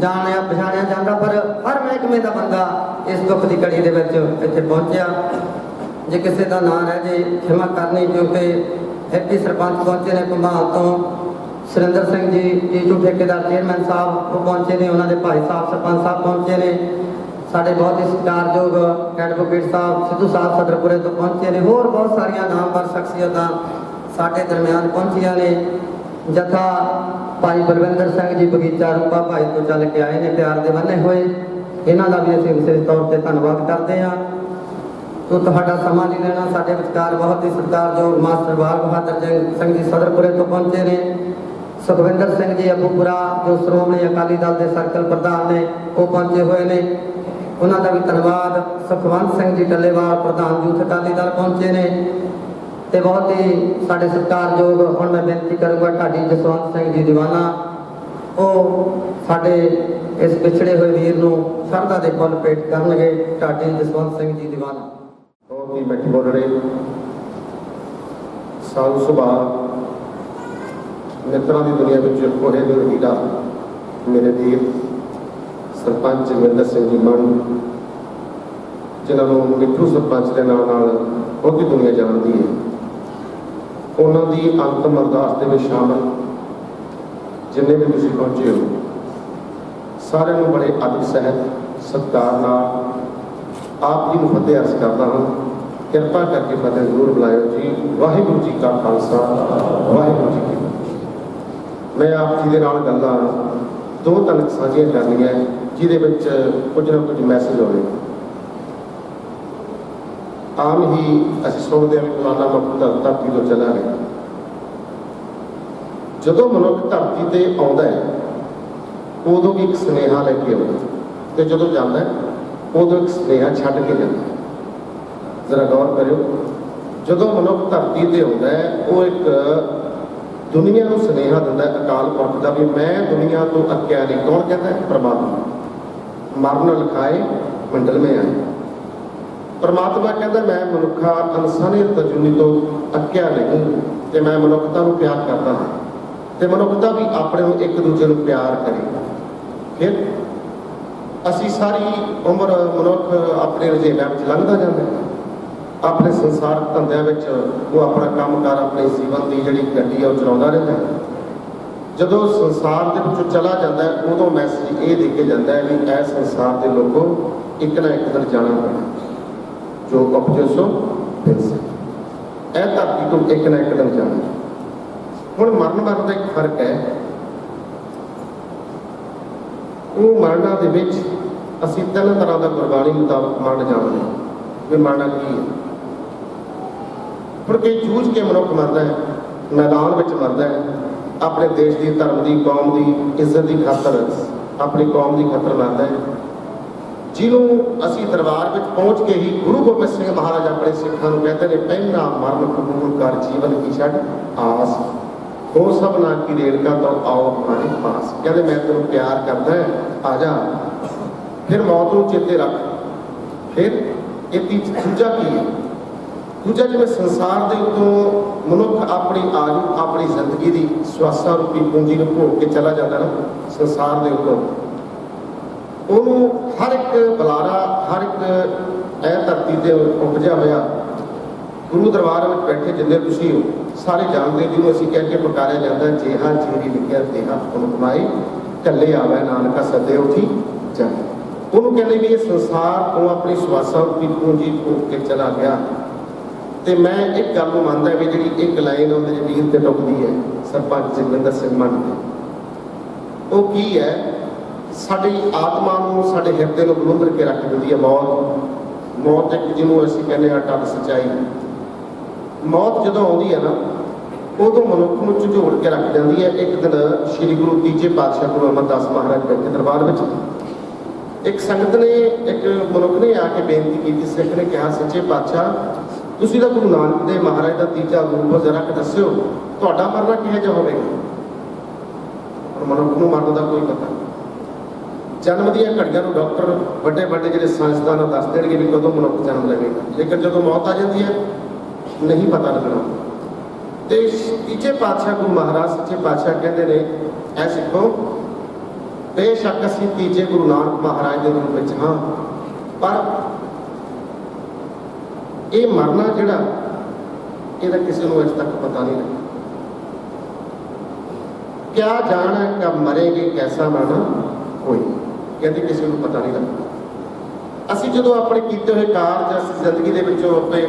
ਜਾਣਿਆ ਪਛਾਣਿਆ ਜਾਂਦਾ, ਪਰ ਹਰ ਮਹਿਕਮੇ ਦਾ ਬੰਦਾ ਇਸ ਦੁੱਖ ਦੀ ਘੜੀ ਦੇ ਵਿੱਚ ਇੱਥੇ ਪਹੁੰਚਿਆ। ਜੇ ਕਿਸੇ ਦਾ ਨਾਂ ਰਹਿ ਜੇ ਖਿਮਾ ਕਰਨੀ, ਕਿਉਂਕਿ ਐਪੀ ਸਰਪੰਚ ਪਹੁੰਚੇ ਨੇ ਭੰਬਾਲ ਤੋਂ। ਸੁਰਿੰਦਰ ਸਿੰਘ ਜੀ ਜੀਟੂ ਠੇਕੇਦਾਰ ਚੇਅਰਮੈਨ ਸਾਹਿਬ ਉਹ ਪਹੁੰਚੇ ਨੇ। ਉਹਨਾਂ ਦੇ ਭਾਈ ਸਾਹਿਬ ਸਰਪੰਚ ਸਾਹਿਬ ਪਹੁੰਚੇ ਨੇ। ਸਾਡੇ ਬਹੁਤ ਹੀ ਸਤਿਕਾਰਯੋਗ ਐਡਵੋਕੇਟ ਸਾਹਿਬ ਸਿੱਧੂ ਸਾਹਿਬ ਸਦਰਪੁਰੇ ਤੋਂ ਪਹੁੰਚੇ ਨੇ। ਹੋਰ ਬਹੁਤ ਸਾਰੀਆਂ ਨਾਮਵਰ ਸ਼ਖਸੀਅਤਾਂ ਸਾਡੇ ਦਰਮਿਆਨ ਪਹੁੰਚੀਆਂ ਨੇ। ਜਥਾ ਭਾਈ ਬਲਵਿੰਦਰ ਸਿੰਘ ਜੀ ਬਗੀਚਾ ਰੂਪਾ ਭਾਈ ਤੋਂ ਚੱਲ ਕੇ ਆਏ ਨੇ, ਪਿਆਰ ਦੇ ਬੰਨੇ ਹੋਏ। ਇਹਨਾਂ ਦਾ ਵੀ ਅਸੀਂ ਵਿਸ਼ੇਸ਼ ਤੌਰ ਤੇ ਧੰਨਵਾਦ ਕਰਦੇ ਹਾਂ। ਤੋ ਤੁਹਾਡਾ ਸਮਾਂ ਨਹੀਂ ਲੈਣਾ। ਸਾਡੇ ਵਿਚਕਾਰ ਬਹੁਤ ਹੀ ਸਤਿਕਾਰਯੋਗ ਮਾਸਟਰ ਬਾਲ ਬਹਾਦਰ ਸਿੰਘ ਜੀ ਸਦਰਪੁਰੇ ਤੋਂ ਪਹੁੰਚੇ ਨੇ। ਸੁਖਵਿੰਦਰ ਸਿੰਘ ਜੀ ਅਬੂਪੁਰਾ ਜੋ ਸ਼੍ਰੋਮਣੀ ਅਕਾਲੀ ਦਲ ਦੇ ਸਰਕਲ ਪ੍ਰਧਾਨ ਨੇ, ਉਹ ਪਹੁੰਚੇ ਹੋਏ ਨੇ। ਉਹਨਾਂ ਦਾ ਵੀ ਧੰਨਵਾਦ। ਸੁਖਵੰਤ ਸਿੰਘ ਜੀ ਟੱਲੇਵਾਲ ਪ੍ਰਧਾਨ ਯੂਥ ਅਕਾਲੀ ਦਲ ਪਹੁੰਚੇ ਨੇ। ਤੇ ਬਹੁਤ ਹੀ ਸਾਡੇ ਸਤਿਕਾਰਯੋਗ, ਹੁਣ ਮੈਂ ਬੇਨਤੀ ਕਰੂੰਗਾ ਢਾਡੀ ਜਸਵੰਤ ਸਿੰਘ ਜੀ ਦੀਵਾਨਾ, ਉਹ ਸਾਡੇ ਇਸ ਪਿਛੜੇ ਹੋਏ ਵੀਰ ਨੂੰ ਸ਼ਰਧਾ ਦੇ ਫੁੱਲ ਭੇਟ ਕਰਨਗੇ। ਢਾਡੀ ਜਸਵੰਤ ਸਿੰਘ ਜੀ ਦੀਵਾਨਾ ਬਹੁਤ ਹੀ ਮਿੱਠ ਬੋਲੜੇ, ਸਾਊ ਸੁਭਾਅ, ਮਿੱਤਰਾਂ ਦੀ ਦੁਨੀਆ ਵਿੱਚ ਕੋਹੇ ਦੇ ਹੀਰਾ ਮੇਰੇ ਵੀਰ ਸਰਪੰਚ ਜਗਵਿੰਦਰ ਸਿੰਘ ਜੀ ਮਾਨ, ਜਿਨ੍ਹਾਂ ਨੂੰ ਮਿੱਠੂ ਸਰਪੰਚ ਦੇ ਨਾਂ ਨਾਲ ਬਹੁਤੀ ਦੁਨੀਆ ਜਾਣਦੀ ਹੈ, ਉਹਨਾਂ ਦੀ ਅੰਤਮ ਅਰਦਾਸ ਦੇ ਵਿੱਚ ਸ਼ਾਮਲ ਜਿੰਨੇ ਵੀ ਤੁਸੀਂ ਪਹੁੰਚੇ ਹੋ, ਸਾਰਿਆਂ ਨੂੰ ਬੜੇ ਅਦਬ ਸਹਿਤ ਸਤਿਕਾਰ ਨਾਲ ਆਪ ਜੀ ਨੂੰ ਫਤਿਹ ਅਰਜ਼ ਕਰਦਾ ਹਾਂ। ਕਿਰਪਾ ਕਰਕੇ ਫਤਿਹ ਜ਼ਰੂਰ ਬੁਲਾਇਓ ਜੀ। ਵਾਹਿਗੁਰੂ ਜੀ ਕਾ ਖਾਲਸਾ, ਵਾਹਿਗੁਰੂ ਜੀ ਕੀ ਫਤਿਹ। ਮੈਂ ਆਪ ਜੀ ਦੇ ਨਾਲ ਗੱਲਾਂ ਦੋ ਤਿੰਨ ਸਾਂਝੀਆਂ ਕਰਨੀਆਂ ਜਿਹਦੇ ਵਿੱਚ ਕੁਝ ਨਾ ਕੁਝ ਮੈਸੇਜ ਹੋਵੇ। ਆਮ ਹੀ ਅਸੀਂ ਸੁਣਦੇ ਹਾਂ ਕਿ ਫਲਾਣਾ ਮਨੁੱਖ ਧਰਤੀ ਤੋਂ ਚਲਾ ਗਿਆ। ਜਦੋਂ ਮਨੁੱਖ ਧਰਤੀ ਤੇ ਆਉਂਦਾ ਹੈ ਉਦੋਂ ਵੀ ਇੱਕ ਸੁਨੇਹਾ ਲੈ ਕੇ ਆਉਂਦਾ, ਤੇ ਜਦੋਂ ਜਾਂਦਾ ਹੈ ਉਦੋਂ ਇੱਕ ਸੁਨੇਹਾ ਛੱਡ ਕੇ ਜਾਂਦਾ। ਜ਼ਰਾ ਗੌਰ ਕਰਿਓ, ਜਦੋਂ ਮਨੁੱਖ ਧਰਤੀ ਤੇ ਆਉਂਦਾ ਹੈ ਉਹ ਇੱਕ ਦੁਨੀਆ ਨੂੰ ਸੁਨੇਹਾ ਦਿੰਦਾ ਹੈ ਅਕਾਲ ਪੁਰਖ ਦਾ ਵੀ ਮੈਂ ਦੁਨੀਆ ਤੋਂ ਅੱਕਿਆ ਨਹੀਂ। ਕੌਣ ਕਹਿੰਦਾ ਹੈ? ਪ੍ਰਮਾਤਮਾ। ਮਰਨ ਲਿਖਾਏ ਮੰਡਲ ਮੇਂ ਆਏ। ਪ੍ਰਮਾਤਮਾ ਕਹਿੰਦਾ ਮੈਂ ਮਨੁੱਖਾ ਇਨਸਾਨੀ ਤਜੁਨੀ ਤੋਂ ਅੱਕਿਆ ਨਹੀਂ, ਤੇ ਮੈਂ ਮਨੁੱਖਤਾ ਨੂੰ ਪਿਆਰ ਕਰਦਾ ਹਾਂ, ਤੇ ਮਨੁੱਖਤਾ ਵੀ ਆਪਣੇ ਨੂੰ ਇੱਕ ਦੂਜੇ ਨੂੰ ਪਿਆਰ ਕਰੇ। ਫਿਰ ਅਸੀਂ ਸਾਰੀ ਉਮਰ ਮਨੁੱਖ ਆਪਣੇ ਰੁਝੇਵਿਆਂ ਵਿੱਚ ਲੰਘਦਾ ਜਾਂਦਾ ਹੈ, ਆਪਣੇ ਸੰਸਾਰਕ ਧੰਦਿਆਂ ਵਿੱਚ ਉਹ ਆਪਣਾ ਕੰਮਕਾਰ, ਆਪਣੇ ਜੀਵਨ ਦੀ ਜਿਹੜੀ ਗੱਡੀ ਆ ਉਹ ਚਲਾਉਂਦਾ ਰਹਿੰਦਾ ਹੈ। ਜਦੋਂ ਸੰਸਾਰ ਦੇ ਵਿੱਚੋਂ ਚਲਾ ਜਾਂਦਾ ਹੈ ਉਦੋਂ ਮੈਸੇਜ ਇਹ ਦੇ ਕੇ ਜਾਂਦਾ ਹੈ ਵੀ ਇਹ ਸੰਸਾਰ ਦੇ ਲੋਕੋ ਇੱਕ ਨਾ ਇੱਕ ਦਿਨ ਜਾਣਾ ਪੈਣਾ, ਜੋ ਉਪਜੋ ਸੋ ਫਿਰ ਸੇ। ਇਹ ਧਰਤੀ ਤੋਂ ਇੱਕ ਨਾ ਇੱਕ ਦਿਨ ਜਾਣਾ। ਹੁਣ ਮਰਨ ਦਾ ਇੱਕ ਫਰਕ ਹੈ। ਉਹ ਮਰਨਾਂ ਦੇ ਵਿੱਚ ਅਸੀਂ ਤਿੰਨ ਤਰ੍ਹਾਂ ਦਾ ਗੁਰਬਾਣੀ ਮੁਤਾਬਕ ਮਰਨ ਜਾਣਦੇ ਹਾਂ ਵੀ ਮਰਨਾ ਕੀ ਹੈ। ਹੁਣ ਕਈ ਜੂਝ ਕੇ ਮਨੁੱਖ ਮਰਦਾ ਹੈ, ਮੈਦਾਨ ਵਿੱਚ ਮਰਦਾ ਹੈ, ਆਪਣੇ ਦੇਸ਼ ਦੀ, ਧਰਮ ਦੀ, ਕੌਮ ਦੀ ਇੱਜ਼ਤ ਦੀ ਖਾਤਰ, ਆਪਣੀ ਕੌਮ ਦੀ ਖਾਤਰ ਮਰਦਾ ਹੈ, ਜਿਹਨੂੰ ਅਸੀਂ ਦਰਬਾਰ ਵਿੱਚ ਪਹੁੰਚ ਕੇ ਹੀ ਗੁਰੂ ਗੋਬਿੰਦ ਸਿੰਘ ਮਹਾਰਾਜ ਆਪਣੇ ਸਿੱਖਾਂ ਨੂੰ ਕਹਿੰਦੇ ਨੇ ਪਹਿਲਾ ਮਰਨ ਕਬੂਲ ਕਰ ਜੀਵਨ ਕੀ ਛੱਡ ਆਸ, ਹੋ ਸਭਨਾ ਕੀ ਰੇੜਕਾ ਤੋਂ ਆਓ ਹਮਾਰੇ ਪਾਸ। ਕਹਿੰਦੇ ਮੈਂ ਤੈਨੂੰ ਪਿਆਰ ਕਰਦਾ ਹੈ, ਆ ਜਾ। ਫਿਰ ਮੌਤ ਨੂੰ ਚੇਤੇ ਰੱਖ। ਫਿਰ ਇਹ ਦੂਜਾ ਕੀ ਹੈ? ਦੂਜਾ ਜਿਵੇਂ ਸੰਸਾਰ ਦੇ ਉੱਤੋਂ ਮਨੁੱਖ ਆਪਣੀ ਆਯੂ, ਆਪਣੀ ਜ਼ਿੰਦਗੀ ਦੀ ਸਵਾਸਾਂ ਰੂਪੀ ਪੂੰਜੀ ਨੂੰ ਭੋਗ ਕੇ ਚਲਾ ਜਾਂਦਾ ਨਾ ਸੰਸਾਰ ਦੇ ਉੱਤੋਂ, ਉਹਨੂੰ ਹਰ ਇੱਕ ਬੁਲਾਰਾ, ਹਰ ਇੱਕ ਇਹ ਧਰਤੀ ਤੇ ਉਪਜਿਆ ਹੋਇਆ ਗੁਰੂ ਦਰਬਾਰ ਵਿੱਚ ਬੈਠੇ ਜਿੰਨੇ ਤੁਸੀਂ ਹੋ ਸਾਰੇ ਜਾਣਦੇ, ਜਿਹਨੂੰ ਅਸੀਂ ਕਹਿ ਕੇ ਪੁਕਾਰਿਆ ਜਾਂਦਾ ਜੇਹਾ ਜੀਰੀ ਲਿਖਿਆ ਤੇਹਾ ਹੁਕਮ ਕਮਾਈ, ਕੱਲੇ ਆਵੇ ਨਾਨਕਾ ਸੱਦੇ ਉਠੀ ਜਾ। ਉਹਨੂੰ ਕਹਿੰਦੇ ਵੀ ਇਹ ਸੰਸਾਰ ਤੋਂ ਆਪਣੀ ਸਵਾਸਾਂ ਰੂਪੀ ਪੂੰਜੀ ਭੋਗ ਕੇ ਚਲਾ ਗਿਆ। ਤੇ ਮੈਂ ਇੱਕ ਗੱਲ ਨੂੰ ਮੰਨਦਾ ਵੀ ਜਿਹੜੀ ਇੱਕ ਲਾਈਨ ਉਹਦੇ ਵੀਰ ਤੇ ਟੁੱਕਦੀ ਹੈ ਸਰਪੰਚ ਜਗਵਿੰਦਰ ਸਿੰਘ ਮਾਨ ਦੀ, ਉਹ ਕੀ ਹੈ? ਸਾਡੀ ਆਤਮਾ ਨੂੰ, ਸਾਡੇ ਹਿਰਦੇ ਨੂੰ ਬਲੁੰਦਰ ਕੇ ਰੱਖ ਦਿੰਦੀ ਹੈ ਮੌਤ। ਮੌਤ ਇੱਕ ਜਿਹਨੂੰ ਅਸੀਂ ਕਹਿੰਦੇ ਹਾਂ ਟੱਲ ਸੱਚਾਈ। ਮੌਤ ਜਦੋਂ ਆਉਂਦੀ ਹੈ ਨਾ ਉਦੋਂ ਮਨੁੱਖ ਨੂੰ ਝੰਜੋੜ ਕੇ ਰੱਖ ਜਾਂਦੀ ਹੈ। ਇੱਕ ਦਿਨ ਸ੍ਰੀ ਗੁਰੂ ਤੀਜੇ ਪਾਤਸ਼ਾਹ ਗੁਰੂ ਅਮਰਦਾਸ ਮਹਾਰਾਜ ਬੈਠੇ ਦਰਬਾਰ ਵਿੱਚ, ਇੱਕ ਸੰਗਤ ਨੇ, ਇੱਕ ਮਨੁੱਖ ਨੇ ਆ ਕੇ ਬੇਨਤੀ ਕੀਤੀ। ਸਿੱਖ ਨੇ ਕਿਹਾ ਸੱਚੇ ਪਾਤਸ਼ਾਹ ਤੁਸੀਂ ਤਾਂ ਗੁਰੂ ਨਾਨਕ ਦੇਵ ਮਹਾਰਾਜ ਦਾ ਤੀਜਾ ਰੂਪ ਜ਼ਰਾ ਕਿ ਦੱਸਿਓ, ਤੁਹਾਡਾ ਮਰਨਾ ਕਿਹੋ ਜਿਹਾ ਹੋਵੇਗਾ? ਪਰ ਮਨੁੱਖ ਨੂੰ ਮਰਨ ਦਾ ਕੋਈ ਪਤਾ ਨਹੀਂ। ਜਨਮ ਦੀਆਂ ਘੜੀਆਂ ਨੂੰ ਡਾਕਟਰ ਵੱਡੇ ਵੱਡੇ ਜਿਹੜੇ ਸਾਇੰਸਦਾਨ ਦੱਸ ਦੇਣਗੇ ਵੀ ਕਦੋਂ ਮਨੁੱਖ ਜਨਮ ਲਵੇਗਾ, ਲੇਕਿਨ ਜਦੋਂ ਮੌਤ ਆ ਜਾਂਦੀ ਹੈ ਨਹੀਂ ਪਤਾ ਲੱਗਣਾ। ਤੇ ਤੀਜੇ ਪਾਤਸ਼ਾਹ ਗੁਰੂ ਮਹਾਰਾਜ ਸੱਚੇ ਪਾਤਸ਼ਾਹ ਕਹਿੰਦੇ ਨੇ ਐ ਸਿੱਖੋ, ਬੇਸ਼ੱਕ ਅਸੀਂ ਤੀਜੇ ਗੁਰੂ ਨਾਨਕ ਮਹਾਰਾਜ ਦੇ ਰੂਪ ਵਿੱਚ ਹਾਂ, ਪਰ ਇਹ ਮਰਨਾ ਜਿਹੜਾ ਇਹਦਾ ਕਿਸੇ ਨੂੰ ਅਜੇ ਤੱਕ ਪਤਾ ਨਹੀਂ ਲੱਗਾ। ਕਿਆ ਜਾਣਾ ਕਬ ਮਰੇਗੇ ਕੈਸਾ ਮਰਨਾ ਕੋਈ, ਕਹਿੰਦੇ ਕਿਸੇ ਨੂੰ ਪਤਾ ਨਹੀਂ ਲੱਗਾ। ਅਸੀਂ ਜਦੋਂ ਆਪਣੇ ਕੀਤੇ ਹੋਏ ਕਾਰਜ, ਅਸੀਂ ਜ਼ਿੰਦਗੀ ਦੇ ਵਿੱਚੋਂ ਆਪਣੇ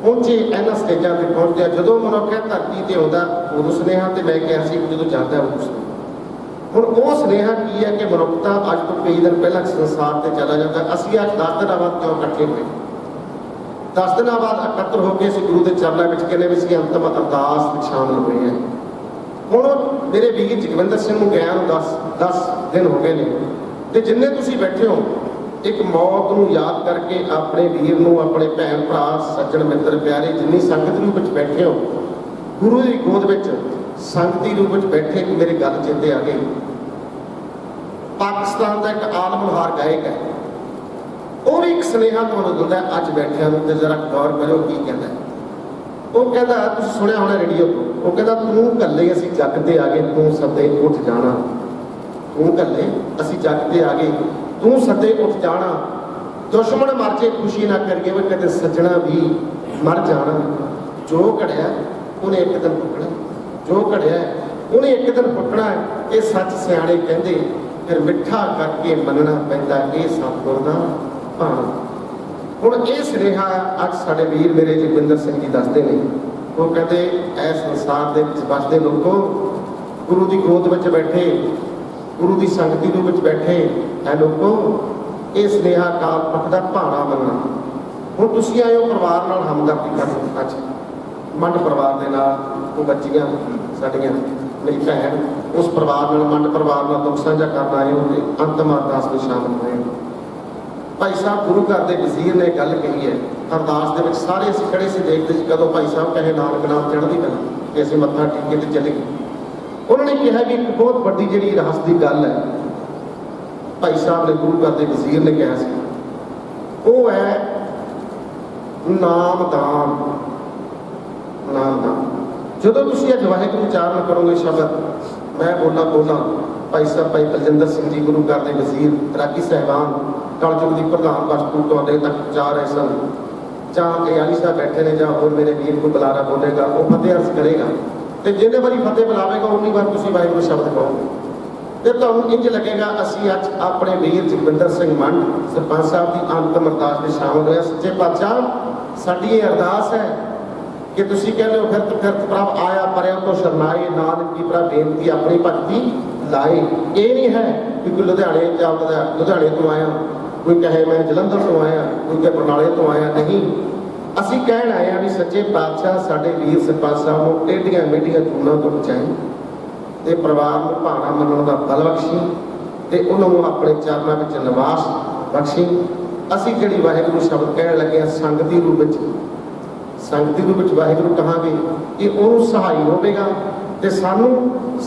ਪਹੁੰਚੇ ਇਹਨਾਂ ਸਟੇਜਾਂ ਤੇ ਪਹੁੰਚਦੇ ਆ, ਜਦੋਂ ਮਨੁੱਖ ਧਰਤੀ ਤੇ ਆਉਂਦਾ ਉਦੋਂ ਸੁਨੇਹਾ, ਤੇ ਮੈਂ ਕਿਹਾ ਸੀ ਜਦੋਂ ਜਾਂਦਾ ਉਦੋਂ ਸੁਨੇਹਾ। ਹੁਣ ਉਹ ਸੁਨੇਹਾ ਕੀ ਹੈ ਕਿ ਮਨੁੱਖਤਾ ਅੱਜ ਤੋਂ ਕਈ ਦਿਨ ਪਹਿਲਾਂ ਸੰਸਾਰ ਤੇ ਚਲਾ ਜਾਂਦਾ। ਅਸੀਂ ਅੱਜ 10 ਦਿਨਾਂ ਬਾਅਦ ਕਿਉਂ ਇਕੱਠੇ ਹੋਏ? 10 ਦਿਨਾਂ ਬਾਅਦ ਇਕੱਤਰ ਹੋ ਕੇ ਅਸੀਂ ਗੁਰੂ ਦੇ ਚਰਨਾਂ ਵਿੱਚ ਕਹਿੰਦੇ ਵੀ ਅਸੀਂ ਅੰਤਮ ਅਰਦਾਸ ਵਿੱਚ ਸ਼ਾਮਲ ਹੋਏ ਹਾਂ। ਹੁਣ ਮੇਰੇ ਵੀਰ ਜਗਵਿੰਦਰ ਸਿੰਘ ਨੂੰ ਗਿਆ ਨੂੰ 10 ਦਿਨ ਹੋ ਗਏ ਨੇ, ਤੇ ਜਿੰਨੇ ਤੁਸੀਂ ਬੈਠੇ ਹੋ ਇੱਕ ਮੌਤ ਨੂੰ ਯਾਦ ਕਰਕੇ ਆਪਣੇ ਵੀਰ ਨੂੰ, ਆਪਣੇ ਭੈਣ ਭਰਾ, ਸੱਜਣ ਮਿੱਤਰ ਪਿਆਰੇ, ਜਿੰਨੀ ਸੰਗਤ ਰੂਪ ਵਿੱਚ ਬੈਠੇ ਹੋ, ਗੁਰੂ ਦੀ ਗੋਦ ਵਿੱਚ ਸੰਗਤੀ ਰੂਪ ਵਿੱਚ ਬੈਠੇ, ਮੇਰੀ ਗੱਲ ਚੇਤੇ ਆ ਗਈ। ਪਾਕਿਸਤਾਨ ਦਾ ਇੱਕ ਆਲਮਹਾਰ ਗਾਇਕ ਹੈ, ਉਹ ਵੀ ਇੱਕ ਸੁਨੇਹਾ ਤੁਹਾਨੂੰ ਦਿੰਦਾ ਅੱਜ ਬੈਠਿਆਂ ਨੂੰ, ਤੇ ਜ਼ਰਾ ਗੌਰ ਕਰਿਓ ਕੀ ਕਹਿੰਦਾ। ਉਹ ਕਹਿੰਦਾ, ਤੁਸੀਂ ਸੁਣਿਆ ਹੋਣਾ ਰੇਡੀਓ ਤੋਂ, ਉਹ ਕਹਿੰਦਾ ਤੂੰ ਇਕੱਲੇ ਅਸੀਂ ਜੱਗ ਤੇ ਆ ਗਏ, ਤੂੰ ਸਦੇ ਉੱਠ ਜਾਣਾ, ਤੂੰ ਘੱਲੇ ਅਸੀਂ ਜੱਗ ਤੇ ਆ ਗਏ, ਤੂੰ ਸੱਦੇ ਉੱਠ ਜਾਣਾ, ਦੁਸ਼ਮਣ ਮਰ ਜੇ ਖੁਸ਼ੀ ਨਾ ਕਰੀਏ ਵੀ ਕਦੇ ਸੱਜਣਾ ਵੀ ਮਰ ਜਾਣਾ। ਜੋ ਘੜਿਆ ਉਹਨੇ ਇੱਕ ਦਿਨ ਫੁੱਕਣਾ, ਜੋ ਘੜਿਆ ਉਹਨੇ ਇੱਕ ਦਿਨ ਫੁੱਕਣਾ ਹੈ। ਇਹ ਸੱਚ ਸਿਆਣੇ ਕਹਿੰਦੇ, ਫਿਰ ਮਿੱਠਾ ਕਰਕੇ ਮੰਨਣਾ ਪੈਂਦਾ ਇਹ ਸਤਿਗੁਰ ਦਾ ਭਾਣਾ। ਹੁਣ ਇਹ ਸੁਨੇਹਾ ਅੱਜ ਸਾਡੇ ਵੀਰ ਮੇਰੇ ਜਗਵਿੰਦਰ ਸਿੰਘ ਜੀ ਦੱਸਦੇ ਨੇ। ਉਹ ਕਹਿੰਦੇ ਇਸ ਸੰਸਾਰ ਦੇ ਵਿੱਚ ਵੱਸਦੇ ਲੋਕੋ, ਗੁਰੂ ਦੀ ਗੋਦ ਵਿੱਚ ਬੈਠੇ, ਗੁਰੂ ਦੀ ਸੰਗਤੀ ਦੇ ਵਿੱਚ ਬੈਠੇ ਹੈ ਲੋਕੋ, ਇਹ ਸੁਨੇਹਾ ਕਾਲ ਪੱਖ ਦਾ ਭਾਣਾ ਮੰਨਣਾ। ਹੁਣ ਤੁਸੀਂ ਆਏ ਹੋ ਪਰਿਵਾਰ ਨਾਲ ਹਮਦਰਦੀ ਕਰਨ। ਅੱਜ ਮੰਡ ਪਰਿਵਾਰ ਦੇ ਨਾਲ ਉਹ ਬੱਚੀਆਂ ਸਾਡੀਆਂ, ਮੇਰੀ ਭੈਣ, ਉਸ ਪਰਿਵਾਰ ਨਾਲ, ਮੰਡ ਪਰਿਵਾਰ ਨਾਲ ਦੁੱਖ ਸਾਂਝਾ ਕਰਨ ਆਏ ਹੋ ਤੇ ਅੰਤਮ ਅਰਦਾਸ ਵਿੱਚ ਸ਼ਾਮਲ ਹੋਏ। ਭਾਈ ਸਾਹਿਬ ਗੁਰੂ ਘਰ ਦੇ ਵਜ਼ੀਰ ਨੇ ਗੱਲ ਕਹੀ ਹੈ ਅਰਦਾਸ ਦੇ ਵਿੱਚ, ਸਾਰੇ ਅਸੀਂ ਖੜੇ ਸੀ ਦੇਖਦੇ ਸੀ ਕਦੋਂ ਭਾਈ ਸਾਹਿਬ ਕਹੇ ਨਾਨਕ ਨਾਮ ਚੜ੍ਹਦੀ ਕਲਾ ਕਿ ਅਸੀਂ ਮੱਥਾ ਟੇਕ ਕੇ ਚੱਲੇ ਗਏ। ਉਹਨਾਂ ਨੇ ਕਿਹਾ ਵੀ ਇੱਕ ਬਹੁਤ ਵੱਡੀ ਜਿਹੜੀ ਰਹੱਸ ਦੀ ਗੱਲ ਹੈ ਭਾਈ ਸਾਹਿਬ ਨੇ ਗੁਰੂ ਘਰ ਦੇ ਵਜ਼ੀਰ ਨੇ ਕਿਹਾ ਸੀ, ਉਹ ਹੈ ਨਾਮਦਾਨ। ਨਾਮਦਾਨ ਜਦੋਂ ਤੁਸੀਂ ਅੱਜ ਵਾਹਿਗੁਰੂ ਉਚਾਰਨ ਕਰੋਗੇ ਸ਼ਬਦ, ਮੈਂ ਬੋਲਾਂ ਭਾਈ ਸਾਹਿਬ ਭਾਈ ਬਲਜਿੰਦਰ ਸਿੰਘ ਜੀ ਗੁਰੂ ਘਰ ਦੇ ਵਜ਼ੀਰ ਰਾਗੀ ਸਾਹਿਬਾਨ ਕਲਯੁਗ ਦੀ ਪ੍ਰਧਾਨ ਵਸਤੂ ਤੁਹਾਡੇ ਤੱਕ ਜਾ ਰਹੇ ਸਨ, ਜਾਂ ਇਹ ਆਲੀ ਸਾਹਿਬ ਬੈਠੇ ਨੇ, ਜਾਂ ਹੋਰ ਮੇਰੇ ਵੀਰ ਨੂੰ ਬੁਲਾਰਾ ਬੋਲੇਗਾ, ਉਹ ਫਤਿਹ ਅਰਜ਼ ਕਰੇਗਾ ਤੇ ਜਿੰਨੇ ਵਾਰੀ ਫਤਿਹ ਬੁਲਾਵੇਗਾ ਉਨੀ ਵਾਰ ਤੁਸੀਂ ਵਾਹਿਗੁਰੂ ਸ਼ਬਦ ਕਹੋਗੇ ਤੇ ਤੁਹਾਨੂੰ ਇੰਝ ਲੱਗੇਗਾ ਅਸੀਂ ਅੱਜ ਆਪਣੇ ਵੀਰ ਜਗਵਿੰਦਰ ਸਿੰਘ ਮੰਡ ਸਰਪੰਚ ਸਾਹਿਬ ਦੀ ਅੰਤਮ ਅਰਦਾਸ ਵਿੱਚ ਸ਼ਾਮਲ ਹੋਇਆ। ਸੱਚੇ ਪਾਤਸ਼ਾਹ ਸਾਡੀ ਇਹ ਅਰਦਾਸ ਹੈ ਕਿ ਤੁਸੀਂ ਕਹਿੰਦੇ ਹੋ ਫਿਰਤ ਫਿਰਤ ਪ੍ਰਭ ਆਇਆ ਪਰਿਆ ਤੋਂ ਸ਼ਰਨਾਏ, ਨਾਨਕ ਦੀ ਪ੍ਰਭ ਬੇਨਤੀ ਆਪਣੀ ਭਗਤੀ ਲਾਏ। ਇਹ ਨਹੀਂ ਹੈ ਕਿ ਕੋਈ ਲੁਧਿਆਣੇ ਚੱਲਦਾ, ਲੁਧਿਆਣੇ ਤੋਂ ਆਇਆ, ਕੋਈ ਕਹੇ ਮੈਂ ਜਲੰਧਰ ਤੋਂ ਆਇਆ, ਕੋਈ ਕਹੇ ਬਰਨਾਲੇ ਤੋਂ ਆਇਆ। ਨਹੀਂ, ਅਸੀਂ ਕਹਿਣ ਆਏ ਹਾਂ ਵੀ ਸੱਚੇ ਪਾਤਸ਼ਾਹ ਸਾਡੇ ਵੀਰ ਸਰਪੰਚ ਸਾਹਿਬ ਨੂੰ ਟੇਢੀਆਂ ਮੇਢੀਆਂ ਚੂਨਾਂ ਤੋਂ ਬਚਾਈ ਤੇ ਪਰਿਵਾਰ ਨੂੰ ਭਾਣਾ ਮੰਨਣ ਦਾ ਬਲ ਬਖਸ਼ੀ ਤੇ ਉਹਨਾਂ ਨੂੰ ਆਪਣੇ ਚਰਨਾਂ ਵਿੱਚ ਨਿਵਾਸ ਬਖਸ਼ੀ। ਅਸੀਂ ਜਿਹੜੀ ਵਾਹਿਗੁਰੂ ਸ਼ਬਦ ਕਹਿਣ ਲੱਗੇ ਹਾਂ ਸੰਗਤੀ ਰੂਪ ਵਿੱਚ, ਸੰਗਤੀ ਰੂਪ ਵਿੱਚ ਵਾਹਿਗੁਰੂ ਕਹਾਂਗੇ, ਇਹ ਉਹਨੂੰ ਸਹਾਈ ਹੋਵੇਗਾ ਤੇ ਸਾਨੂੰ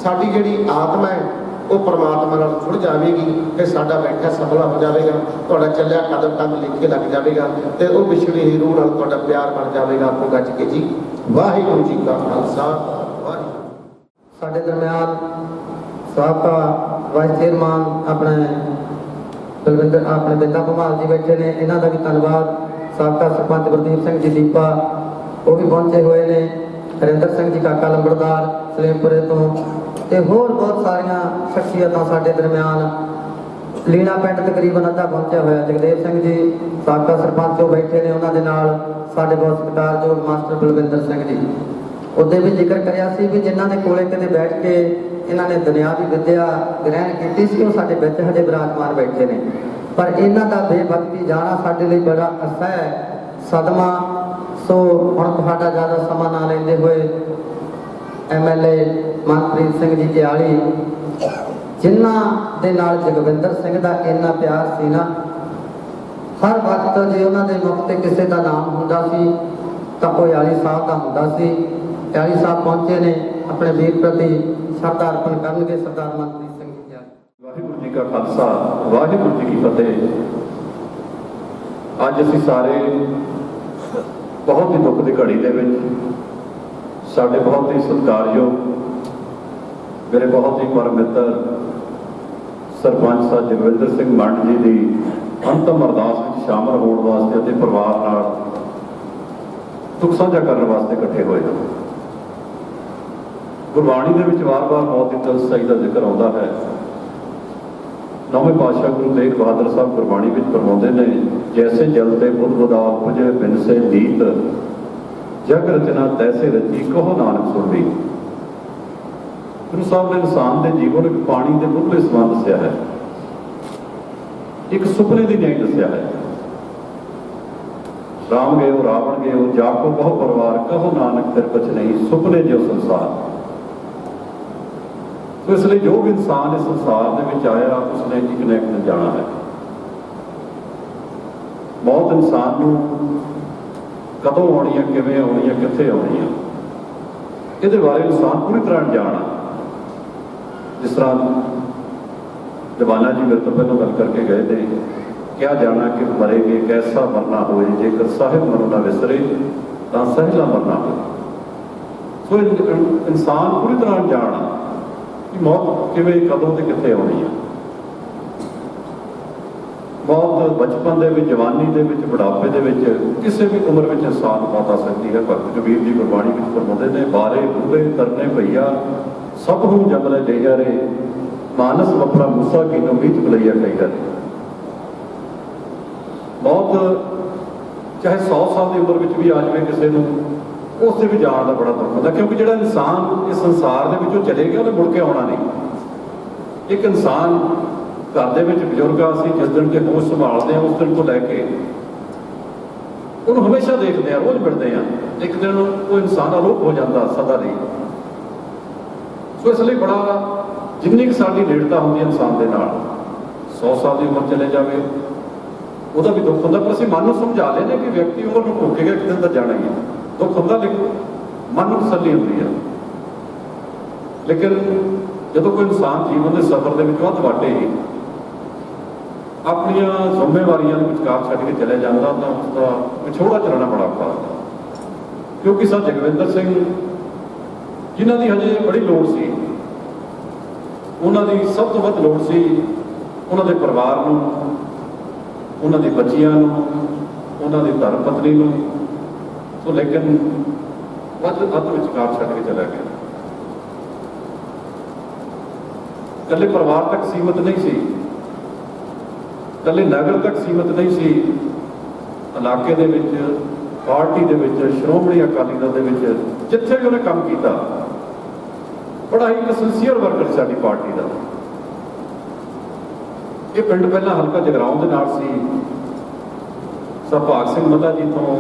ਸਾਡੀ ਜਿਹੜੀ ਆਤਮਾ ਹੈ ਉਹ ਪਰਮਾਤਮਾ ਨਾਲ ਜੁੜ ਜਾਵੇਗੀ ਤੇ ਸਾਡਾ ਬੈਠਾ ਸਫਲਾ ਹੋ ਜਾਵੇਗਾ, ਤੁਹਾਡਾ ਚੱਲਿਆ ਕਦਮ ਕਦਮ ਲਿਖੇ ਲੱਗ ਜਾਵੇਗਾ ਤੇ ਉਹ ਵਿਛੜੀ ਹੋਈ ਰੂਹ ਨਾਲ ਤੁਹਾਡਾ ਪਿਆਰ ਬਣ ਜਾਵੇਗਾ। ਆਪੋ ਗੱਜ ਕੇ ਜੀ ਵਾਹਿਗੁਰੂ ਜੀ ਕਾ ਖਾਲਸਾ ਵਾਹਿਗੁਰੂ। ਸਾਡੇ ਦਰਮਿਆਨ ਸਾਬਕਾ ਵਾਈਸ ਚੇਅਰਮੈਨ ਆਪਣੇ ਬਲਵਿੰਦਰ ਆਪਣੇ ਬਿੰਦਾ ਭਮਾਲ ਜੀ ਬੈਠੇ ਨੇ, ਇਹਨਾਂ ਦਾ ਵੀ ਧੰਨਵਾਦ। ਸਾਬਕਾ ਸਰਪੰਚ ਗੁਰਦੀਪ ਸਿੰਘ ਜੀ ਦੀਪਾ ਉਹ ਵੀ ਪਹੁੰਚੇ ਹੋਏ ਨੇ, ਹਰਿੰਦਰ ਸਿੰਘ ਜੀ ਕਾਕਾ ਲੰਬੜਦਾਰ ਸਲੇਮਪੁਰੇ ਤੋਂ ਤੇ ਹੋਰ ਬਹੁਤ ਸਾਰੀਆਂ ਸ਼ਖਸੀਅਤਾਂ ਸਾਡੇ ਦਰਮਿਆਨ। ਲੀਣਾ ਪਿੰਡ ਤਕਰੀਬਨ ਅੱਧਾ ਪਹੁੰਚਿਆ ਹੋਇਆ। ਜਗਦੇਵ ਸਿੰਘ ਜੀ ਸਾਬਕਾ ਸਰਪੰਚ ਉਹ ਬੈਠੇ ਨੇ, ਉਹਨਾਂ ਦੇ ਨਾਲ ਸਾਡੇ ਬਹੁਤ ਸਤਿਕਾਰਯੋਗ ਮਾਸਟਰ ਬਲਵਿੰਦਰ ਸਿੰਘ ਜੀ। ਉਹਦੇ ਵੀ ਜ਼ਿਕਰ ਕਰਿਆ ਸੀ ਵੀ ਜਿਨ੍ਹਾਂ ਦੇ ਕੋਲੇ ਕਿਤੇ ਬੈਠ ਕੇ ਇਹਨਾਂ ਨੇ ਦੁਨਿਆਵੀ ਵਿੱਦਿਆ ਗ੍ਰਹਿਣ ਕੀਤੀ ਸੀ, ਉਹ ਸਾਡੇ ਵਿੱਚ ਹਜੇ ਵਿਰਾਜਮਾਨ ਬੈਠੇ ਨੇ, ਪਰ ਇਹਨਾਂ ਦਾ ਬੇਵਕਤੀ ਜਾਣਾ ਸਾਡੇ ਲਈ ਬੜਾ ਅਸਹਿ ਸਦਮਾ। ਸੋ ਹੁਣ ਤੁਹਾਡਾ ਜ਼ਿਆਦਾ ਸਮਾਂ ਨਾ ਲੈਂਦੇ ਹੋਏ MLA ਮਨਪ੍ਰੀਤ ਸਿੰਘ ਜੀ ਕਿਆਲੀ, ਜਿਨ੍ਹਾਂ ਦੇ ਨਾਲ ਜਗਵਿੰਦਰ ਸਿੰਘ ਦਾ ਇੰਨਾ ਪਿਆਰ ਸੀ ਨਾ, ਹਰ ਵਕਤ ਜੇ ਉਹਨਾਂ ਦੇ ਮੁਖ ਤੇ ਕਿਸੇ ਦਾ ਨਾਮ ਹੁੰਦਾ ਸੀ ਤਾਂ ਉਹ ਯਾਲੀ ਸਾਹਿਬ ਦਾ ਹੁੰਦਾ ਸੀ। ਯਾਲੀ ਸਾਹਿਬ ਪਹੁੰਚੇ ਨੇ, ਆਪਣੇ ਵੀਰ ਪ੍ਰਤੀ ਸ਼ਰਧਾ ਅਰਪਣ ਕਰਨਗੇ। ਸਰਦਾਰ ਮਨਪ੍ਰੀਤ ਸਿੰਘ ਜੀ ਕਿਆਲੀ। ਵਾਹਿਗੁਰੂ ਜੀ ਕਾ ਖਾਲਸਾ, ਵਾਹਿਗੁਰੂ ਜੀ ਕੀ ਫਤਿਹ। ਅੱਜ ਅਸੀਂ ਸਾਰੇ ਬਹੁਤ ਹੀ ਦੁੱਖ ਦੀ ਘੜੀ ਦੇ ਵਿੱਚ ਸਾਡੇ ਬਹੁਤ ਹੀ ਸਤਿਕਾਰਯੋਗ ਮੇਰੇ ਬਹੁਤ ਹੀ ਪਰਮ ਮਿੱਤਰ ਸਰਪੰਚ ਸਾਹਿਬ ਜਗਵਿੰਦਰ ਸਿੰਘ ਮੰਡ ਜੀ ਦੀ ਅੰਤਮ ਅਰਦਾਸ ਵਿੱਚ ਸ਼ਾਮਲ ਹੋਣ ਵਾਸਤੇ ਅਤੇ ਪਰਿਵਾਰ ਨਾਲ ਦੁੱਖ ਸਾਂਝਾ ਕਰਨ ਵਾਸਤੇ ਇਕੱਠੇ ਹੋਏ ਹਾਂ। ਗੁਰਬਾਣੀ ਦੇ ਵਿੱਚ ਵਾਰ-ਵਾਰ ਮੌਤ ਦੀ ਤਲਸਾਈ ਦਾ ਜ਼ਿਕਰ ਆਉਂਦਾ ਹੈ। ਨੌਵੇਂ ਪਾਤਸ਼ਾਹ ਗੁਰੂ ਤੇਗ ਬਹਾਦਰ ਸਾਹਿਬ ਗੁਰਬਾਣੀ ਵਿੱਚ ਫਰਮਾਉਂਦੇ ਨੇ, ਜੈਸੇ ਜਲ ਤੇ ਬੁੱਧ ਬੁਦਾ ਉਪਜੇ ਬਿਨ ਸੇ ਨੀਤ, ਜਗ ਰਚਨਾ ਤੈਸੇ ਰਚੀ ਕਹੋ ਨਾਨਕ ਸੁਣਵੀ। ਗੁਰੂ ਸਾਹਿਬ ਨੇ ਇਨਸਾਨ ਦੇ ਜੀਵਨ ਵਿੱਚ ਪਾਣੀ ਦੇ ਮੁੱਢਲੇ ਸਬੰਧ ਦੱਸਿਆ ਹੈ, ਇੱਕ ਸੁਪਨੇ ਦੀ ਨਿਆਈ ਦੱਸਿਆ ਹੈ। ਰਾਮ ਗਇਓ ਰਾਵਣ ਗਇਓ ਜਾਕੋ ਬਹੁ ਪਰਿਵਾਰ, ਕਹੋ ਨਾਨਕ ਫਿਰ ਕੁਛ ਨਹੀਂ ਸੁਪਨੇ ਜਿਉ ਸੰਸਾਰ। ਸੋ ਇਸ ਲਈ ਜੋ ਵੀ ਇਨਸਾਨ ਇਸ ਸੰਸਾਰ ਦੇ ਵਿੱਚ ਆਇਆ ਉਸਨੇ ਇੱਕ ਨਾ ਇੱਕ ਦਿਨ ਜਾਣਾ ਹੈ। ਮੌਤ ਇਨਸਾਨ ਨੂੰ ਕਦੋਂ ਆਉਣੀ ਹੈ, ਕਿਵੇਂ ਆਉਣੀ ਹੈ, ਕਿੱਥੇ ਆਉਣੀ ਹੈ, ਇਹਦੇ ਬਾਰੇ ਇਨਸਾਨ ਪੂਰੀ ਤਰ੍ਹਾਂ ਅਣਜਾਣ। ਜਿਸ ਤਰ੍ਹਾਂ ਜਵਾਨਾ ਜੀ ਮੇਰੇ ਤੋਂ ਪਹਿਲਾਂ ਗੱਲ ਕਰਕੇ ਗਏ ਨੇ, ਕਿਆ ਜਾਣਾ ਕਿ ਮਰੇਗੇ ਕੈਸਾ ਮਰਨਾ ਹੋਏ, ਜੇਕਰ ਸਾਹਿਬ ਮਰੋ ਨਾ ਵਿਸਰੇ ਤਾਂ ਸਹਿਲਾ ਮਰਨਾ ਹੋਏ। ਸੋ ਇਨਸਾਨ ਪੂਰੀ ਤਰ੍ਹਾਂ ਅਣਜਾਣ। ਕਿ ਮੌਤ ਕਿਵੇਂ, ਕਦੋਂ ਤੇ ਕਿੱਥੇ ਆਉਣੀ ਆ। ਮੌਤ ਬਚਪਨ ਦੇ ਵਿੱਚ, ਜਵਾਨੀ ਦੇ ਵਿੱਚ, ਬੁਢਾਪੇ ਦੇ ਵਿੱਚ, ਕਿਸੇ ਵੀ ਉਮਰ ਵਿੱਚ ਇਨਸਾਨ ਮੌਤ ਆ ਸਕਦੀ ਹੈ। ਭਗਤ ਕਬੀਰ ਜੀ ਗੁਰਬਾਣੀ ਵਿੱਚ ਫਰਮਾਉਂਦੇ ਨੇ, ਬਾਰੇ ਬੂੜੇ ਤਰਨੇ ਭਈਆ ਸਭ ਨੂੰ ਜੰਗਲੇ ਜਈਆ ਰੇ, ਮਾਨਸ ਵਪਰਾ ਮੂਸਾ ਕੀ ਨੂੰ ਮੀਤ ਬਲਈਆ ਕਹੀਆ ਰੇ। ਮੌਤ ਚਾਹੇ 100 ਸਾਲ ਦੀ ਉਮਰ ਵਿੱਚ ਵੀ ਆ ਜਾਵੇ ਕਿਸੇ ਨੂੰ, ਉਸ ਦੇ ਵੀ ਜਾਣ ਦਾ ਬੜਾ ਦੁੱਖ ਹੁੰਦਾ, ਕਿਉਂਕਿ ਜਿਹੜਾ ਇਨਸਾਨ ਇਸ ਸੰਸਾਰ ਦੇ ਵਿੱਚੋਂ ਚਲੇ ਗਿਆ ਉਹਨੇ ਮੁੜ ਕੇ ਆਉਣਾ ਨਹੀਂ। ਇੱਕ ਇਨਸਾਨ ਘਰ ਦੇ ਵਿੱਚ ਬਜ਼ੁਰਗ ਆ, ਅਸੀਂ ਜਿਸ ਦਿਨ ਕੇ ਹੋਸ਼ ਸੰਭਾਲਦੇ ਹਾਂ ਉਸ ਦਿਨ ਤੋਂ ਲੈ ਕੇ ਉਹਨੂੰ ਹਮੇਸ਼ਾ ਦੇਖਦੇ ਹਾਂ, ਰੋਜ਼ ਮਿਲਦੇ ਹਾਂ, ਇੱਕ ਦਿਨ ਉਹ ਇਨਸਾਨ ਅਲੋਪ ਹੋ ਜਾਂਦਾ ਸਦਾ ਲਈ। ਸੋ ਇਸ ਲਈ ਬੜਾ, ਜਿੰਨੀ ਕੁ ਸਾਡੀ ਨੇੜਤਾ ਹੁੰਦੀ ਹੈ ਇਨਸਾਨ ਦੇ ਨਾਲ, 100 ਸਾਲ ਦੀ ਉਮਰ ਚਲੇ ਜਾਵੇ ਉਹਦਾ ਵੀ ਦੁੱਖ ਹੁੰਦਾ, ਪਰ ਅਸੀਂ ਮਨ ਨੂੰ ਸਮਝਾ ਲੈਂਦੇ ਕਿ ਵਿਅਕਤੀ ਉਮਰ ਨੂੰ ਭੋਗੇਗਾ, ਇੱਕ ਦਿਨ ਤਾਂ ਜਾਣਾ ਹੀ ਹੈ। ਦੁੱਖ ਹੁੰਦਾ ਲੇਕਿਨ ਮਨ ਨੂੰ ਤਸੱਲੀ ਹੁੰਦੀ ਹੈ। ਲੇਕਿਨ ਜਦੋਂ ਕੋਈ ਇਨਸਾਨ ਜੀਵਨ ਦੇ ਸਫ਼ਰ ਦੇ ਵਿੱਚ ਵੱਧ ਵਾਟੇ ਹੀ ਆਪਣੀਆਂ ਜ਼ਿੰਮੇਵਾਰੀਆਂ ਦੇ ਵਿਚਕਾਰ ਛੱਡ ਕੇ ਚਲੇ ਜਾਂਦਾ ਤਾਂ ਉਸਦਾ ਵਿਛੋੜਾ ਚੱਲਣਾ ਬੜਾ ਔਖਾ ਹੁੰਦਾ। ਕਿਉਂਕਿ ਸਰ ਜਗਵਿੰਦਰ ਸਿੰਘ ਜਿਨ੍ਹਾਂ ਦੀ ਹਜੇ ਬੜੀ ਲੋੜ ਸੀ, ਉਹਨਾਂ ਦੀ ਸਭ ਤੋਂ ਵੱਧ ਲੋੜ ਸੀ ਉਹਨਾਂ ਦੇ ਪਰਿਵਾਰ ਨੂੰ, ਉਹਨਾਂ ਦੇ ਬੱਚਿਆਂ ਨੂੰ, ਉਹਨਾਂ ਦੀ ਧਰਮ ਪਤਨੀ ਨੂੰ। ਸੋ ਲੇਕਿਨ ਅੱਧ ਵਿਚਕਾਰ ਛੱਡ ਕੇ ਚਲਾ ਗਿਆ। ਇਕੱਲੇ ਪਰਿਵਾਰ ਤੱਕ ਸੀਮਤ ਨਹੀਂ ਸੀ, ਇਕੱਲੇ ਨਗਰ ਤੱਕ ਸੀਮਤ ਨਹੀਂ ਸੀ, ਇਲਾਕੇ ਦੇ ਵਿੱਚ, ਪਾਰਟੀ ਦੇ ਵਿੱਚ, ਸ਼੍ਰੋਮਣੀ ਅਕਾਲੀ ਦਲ ਦੇ ਵਿੱਚ ਜਿੱਥੇ ਵੀ ਉਹਨੇ ਕੰਮ ਕੀਤਾ, ਬੜਾ ਹੀ ਇੱਕ ਸਿੰਸੀਅਰ ਵਰਕਰ ਸਾਡੀ ਪਾਰਟੀ ਦਾ। ਇਹ ਪਿੰਡ ਪਹਿਲਾਂ ਹਲਕਾ ਜਗਰਾਉਂ ਦੇ ਨਾਲ ਸੀ। ਸਰ ਭਾਗ ਸਿੰਘ ਮੱਲਾ ਜੀ ਤੋਂ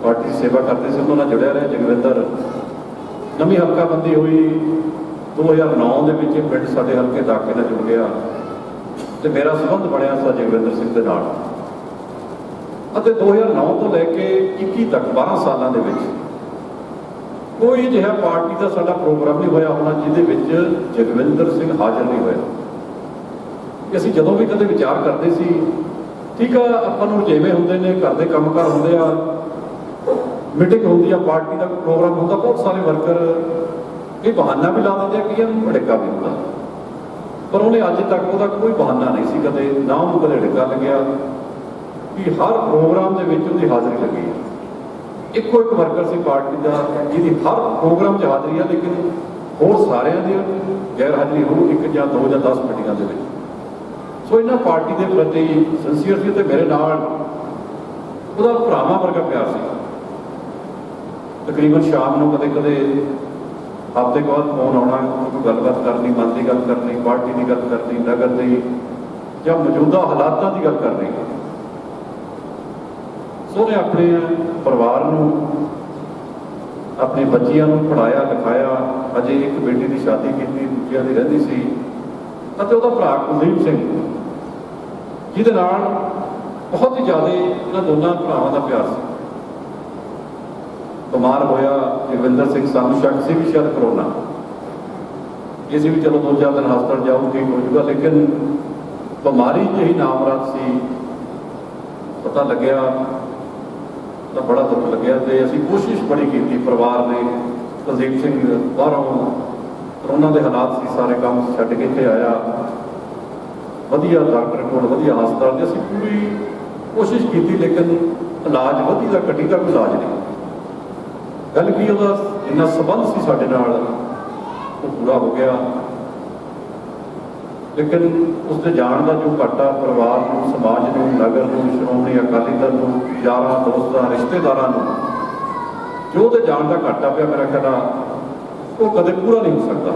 ਪਾਰਟੀ ਦੀ ਸੇਵਾ ਕਰਦੇ ਸੀ, ਉਹਨਾਂ ਨਾਲ ਜੁੜਿਆ ਰਿਹਾ ਜਗਵਿੰਦਰ। ਨਵੀਂ ਹਲਕਾਬੰਦੀ ਹੋਈ 2009 ਦੇ ਵਿੱਚ ਇਹ ਪਿੰਡ ਸਾਡੇ ਹਲਕੇ ਦਾਕੇ ਨਾਲ ਜੁੜ ਗਿਆ ਤੇ ਮੇਰਾ ਸੰਬੰਧ ਬਣਿਆ ਸਰ ਜਗਵਿੰਦਰ ਸਿੰਘ ਦੇ ਨਾਲ। ਅਤੇ 2009 ਤੋਂ ਲੈ ਕੇ 21 ਤੱਕ 12 ਸਾਲਾਂ ਦੇ ਵਿੱਚ ਕੋਈ ਅਜਿਹਾ ਪਾਰਟੀ ਦਾ ਸਾਡਾ ਪ੍ਰੋਗਰਾਮ ਨਹੀਂ ਹੋਇਆ ਹੋਣਾ ਜਿਹਦੇ ਵਿੱਚ ਜਗਵਿੰਦਰ ਸਿੰਘ ਹਾਜ਼ਰ ਨਹੀਂ ਹੋਇਆ। ਅਸੀਂ ਜਦੋਂ ਵੀ ਕਦੇ ਵਿਚਾਰ ਕਰਦੇ ਸੀ, ਠੀਕ ਆ, ਆਪਾਂ ਨੂੰ ਜਿਵੇਂ ਹੁੰਦੇ ਨੇ, ਘਰ ਦੇ ਕੰਮਕਾਰ ਹੁੰਦੇ ਆ, ਮੀਟਿੰਗ ਹੁੰਦੀ ਆ, ਪਾਰਟੀ ਦਾ ਪ੍ਰੋਗਰਾਮ ਹੁੰਦਾ, ਬਹੁਤ ਸਾਰੇ ਵਰਕਰ ਇਹ ਬਹਾਨਾ ਵੀ ਲਾ ਦਿੰਦੇ ਆ, ਕਈਆਂ ਨੂੰ ਅੜਿੱਕਾ ਵੀ ਹੁੰਦਾ, ਪਰ ਉਹਨੇ ਅੱਜ ਤੱਕ ਉਹਦਾ ਕੋਈ ਬਹਾਨਾ ਨਹੀਂ ਸੀ ਕਦੇ, ਨਾ ਉਹਨੂੰ ਕਦੇ ਅੜਿੱਕਾ ਲੱਗਿਆ ਕਿ ਹਰ ਪ੍ਰੋਗਰਾਮ ਦੇ ਵਿੱਚ ਉਹਦੀ ਹਾਜ਼ਰੀ ਲੱਗੀ। ਇੱਕੋ ਇੱਕ ਵਰਕਰ ਸੀ ਪਾਰਟੀ ਦਾ ਜਿਹਦੀ ਹਰ ਪ੍ਰੋਗਰਾਮ 'ਚ ਹਾਜ਼ਰੀ ਆ, ਲੇਕਿਨ ਹੋਰ ਸਾਰਿਆਂ ਦੀ ਗੈਰ ਹਾਜ਼ਰੀ ਹੋਊ, 1 ਜਾਂ 2 ਜਾਂ 10 ਮੀਟਿੰਗਾਂ ਦੇ ਵਿੱਚ। ਸੋ ਇਹਨਾਂ ਪਾਰਟੀ ਦੇ ਪ੍ਰਤੀ ਸਿੰਸੀਅਰ ਸੀ ਤੇ ਮੇਰੇ ਨਾਲ ਉਹਦਾ ਭਰਾਵਾਂ ਵਰਗਾ ਪਿਆਰ ਸੀ। ਤਕਰੀਬਨ ਸ਼ਾਮ ਨੂੰ ਕਦੇ ਕਦੇ ਹਫ਼ਤੇ ਬਾਅਦ ਫੋਨ ਆਉਣਾ, ਕੋਈ ਗੱਲਬਾਤ ਕਰਨੀ, ਮਨ ਦੀ ਗੱਲ ਕਰਨੀ, ਪਾਰਟੀ ਦੀ ਗੱਲ ਕਰਨੀ, ਨਗਰ ਦੀ ਜਾਂ ਮੌਜੂਦਾ ਹਾਲਾਤਾਂ ਦੀ ਗੱਲ ਕਰਨੀ। ਸੋ ਉਹਨੇ ਆਪਣੇ ਪਰਿਵਾਰ ਨੂੰ, ਆਪਣੇ ਬੱਚਿਆਂ ਨੂੰ ਪੜ੍ਹਾਇਆ ਲਿਖਾਇਆ। ਅਜੇ ਇੱਕ ਬੇਟੀ ਦੀ ਸ਼ਾਦੀ ਕੀਤੀ, ਦੂਜਿਆਂ ਦੀ ਰਹਿੰਦੀ ਸੀ। ਅਤੇ ਉਹਦਾ ਭਰਾ ਕੁਲਦੀਪ ਸਿੰਘ ਜਿਹਦੇ ਨਾਲ ਬਹੁਤ ਹੀ ਜ਼ਿਆਦਾ ਇਹਨਾਂ ਦੋਨਾਂ ਭਰਾਵਾਂ ਦਾ ਪਿਆਰ ਸੀ। ਬਿਮਾਰ ਹੋਇਆ ਜਗਵਿੰਦਰ ਸਿੰਘ, ਸਾਨੂੰ ਸ਼ੱਕ ਸੀ ਵੀ ਸ਼ਾਇਦ ਕਰੋਨਾ, ਇਹ ਸੀ ਵੀ ਚਲੋ 2-4 ਦਿਨ ਹਸਪਤਾਲ ਜਾਊ, ਠੀਕ ਹੋ ਜਾਊਗਾ, ਲੇਕਿਨ ਬਿਮਾਰੀ ਜਿਹੀ ਨਾਮਰਾਦ ਸੀ। ਪਤਾ ਲੱਗਿਆ ਤਾਂ ਬੜਾ ਦੁੱਖ ਲੱਗਿਆ ਤੇ ਅਸੀਂ ਕੋਸ਼ਿਸ਼ ਬੜੀ ਕੀਤੀ ਪਰਿਵਾਰ ਨੇ। ਕੁਲਦੀਪ ਸਿੰਘ ਬਾਹਰੋਂ ਕਰੋਨਾ ਦੇ ਹਾਲਾਤ ਸੀ, ਸਾਰੇ ਕੰਮ ਛੱਡ ਕੇ ਇੱਥੇ ਆਇਆ, ਵਧੀਆ ਡਾਕਟਰ ਕੋਲ, ਵਧੀਆ ਹਸਪਤਾਲ ਤੇ ਅਸੀਂ ਪੂਰੀ ਕੋਸ਼ਿਸ਼ ਕੀਤੀ, ਲੇਕਿਨ ਇਲਾਜ ਵਧੀ ਦਾ ਘਟੀ ਦਾ ਕੋਈ ਇਲਾਜ ਨਹੀਂ। ਗੱਲ ਕੀ, ਉਹਦਾ ਇੰਨਾ ਸੰਬੰਧ ਸੀ ਸਾਡੇ ਨਾਲ, ਉਹ ਪੂਰਾ ਹੋ ਗਿਆ, ਲੇਕਿਨ ਉਸਦੇ ਜਾਣ ਦਾ ਜੋ ਘਾਟਾ ਪਰਿਵਾਰ ਨੂੰ, ਸਮਾਜ ਨੂੰ, ਨਗਰ ਨੂੰ, ਸ਼੍ਰੋਮਣੀ ਅਕਾਲੀ ਦਲ ਨੂੰ, ਯਾਰਾਂ ਦੋਸਤਾਂ, ਰਿਸ਼ਤੇਦਾਰਾਂ ਨੂੰ ਜੋ ਉਹਦੇ ਜਾਣ ਦਾ ਘਾਟਾ ਪਿਆ, ਮੇਰਾ ਖਿਆਲ ਉਹ ਕਦੇ ਪੂਰਾ ਨਹੀਂ ਹੋ ਸਕਦਾ।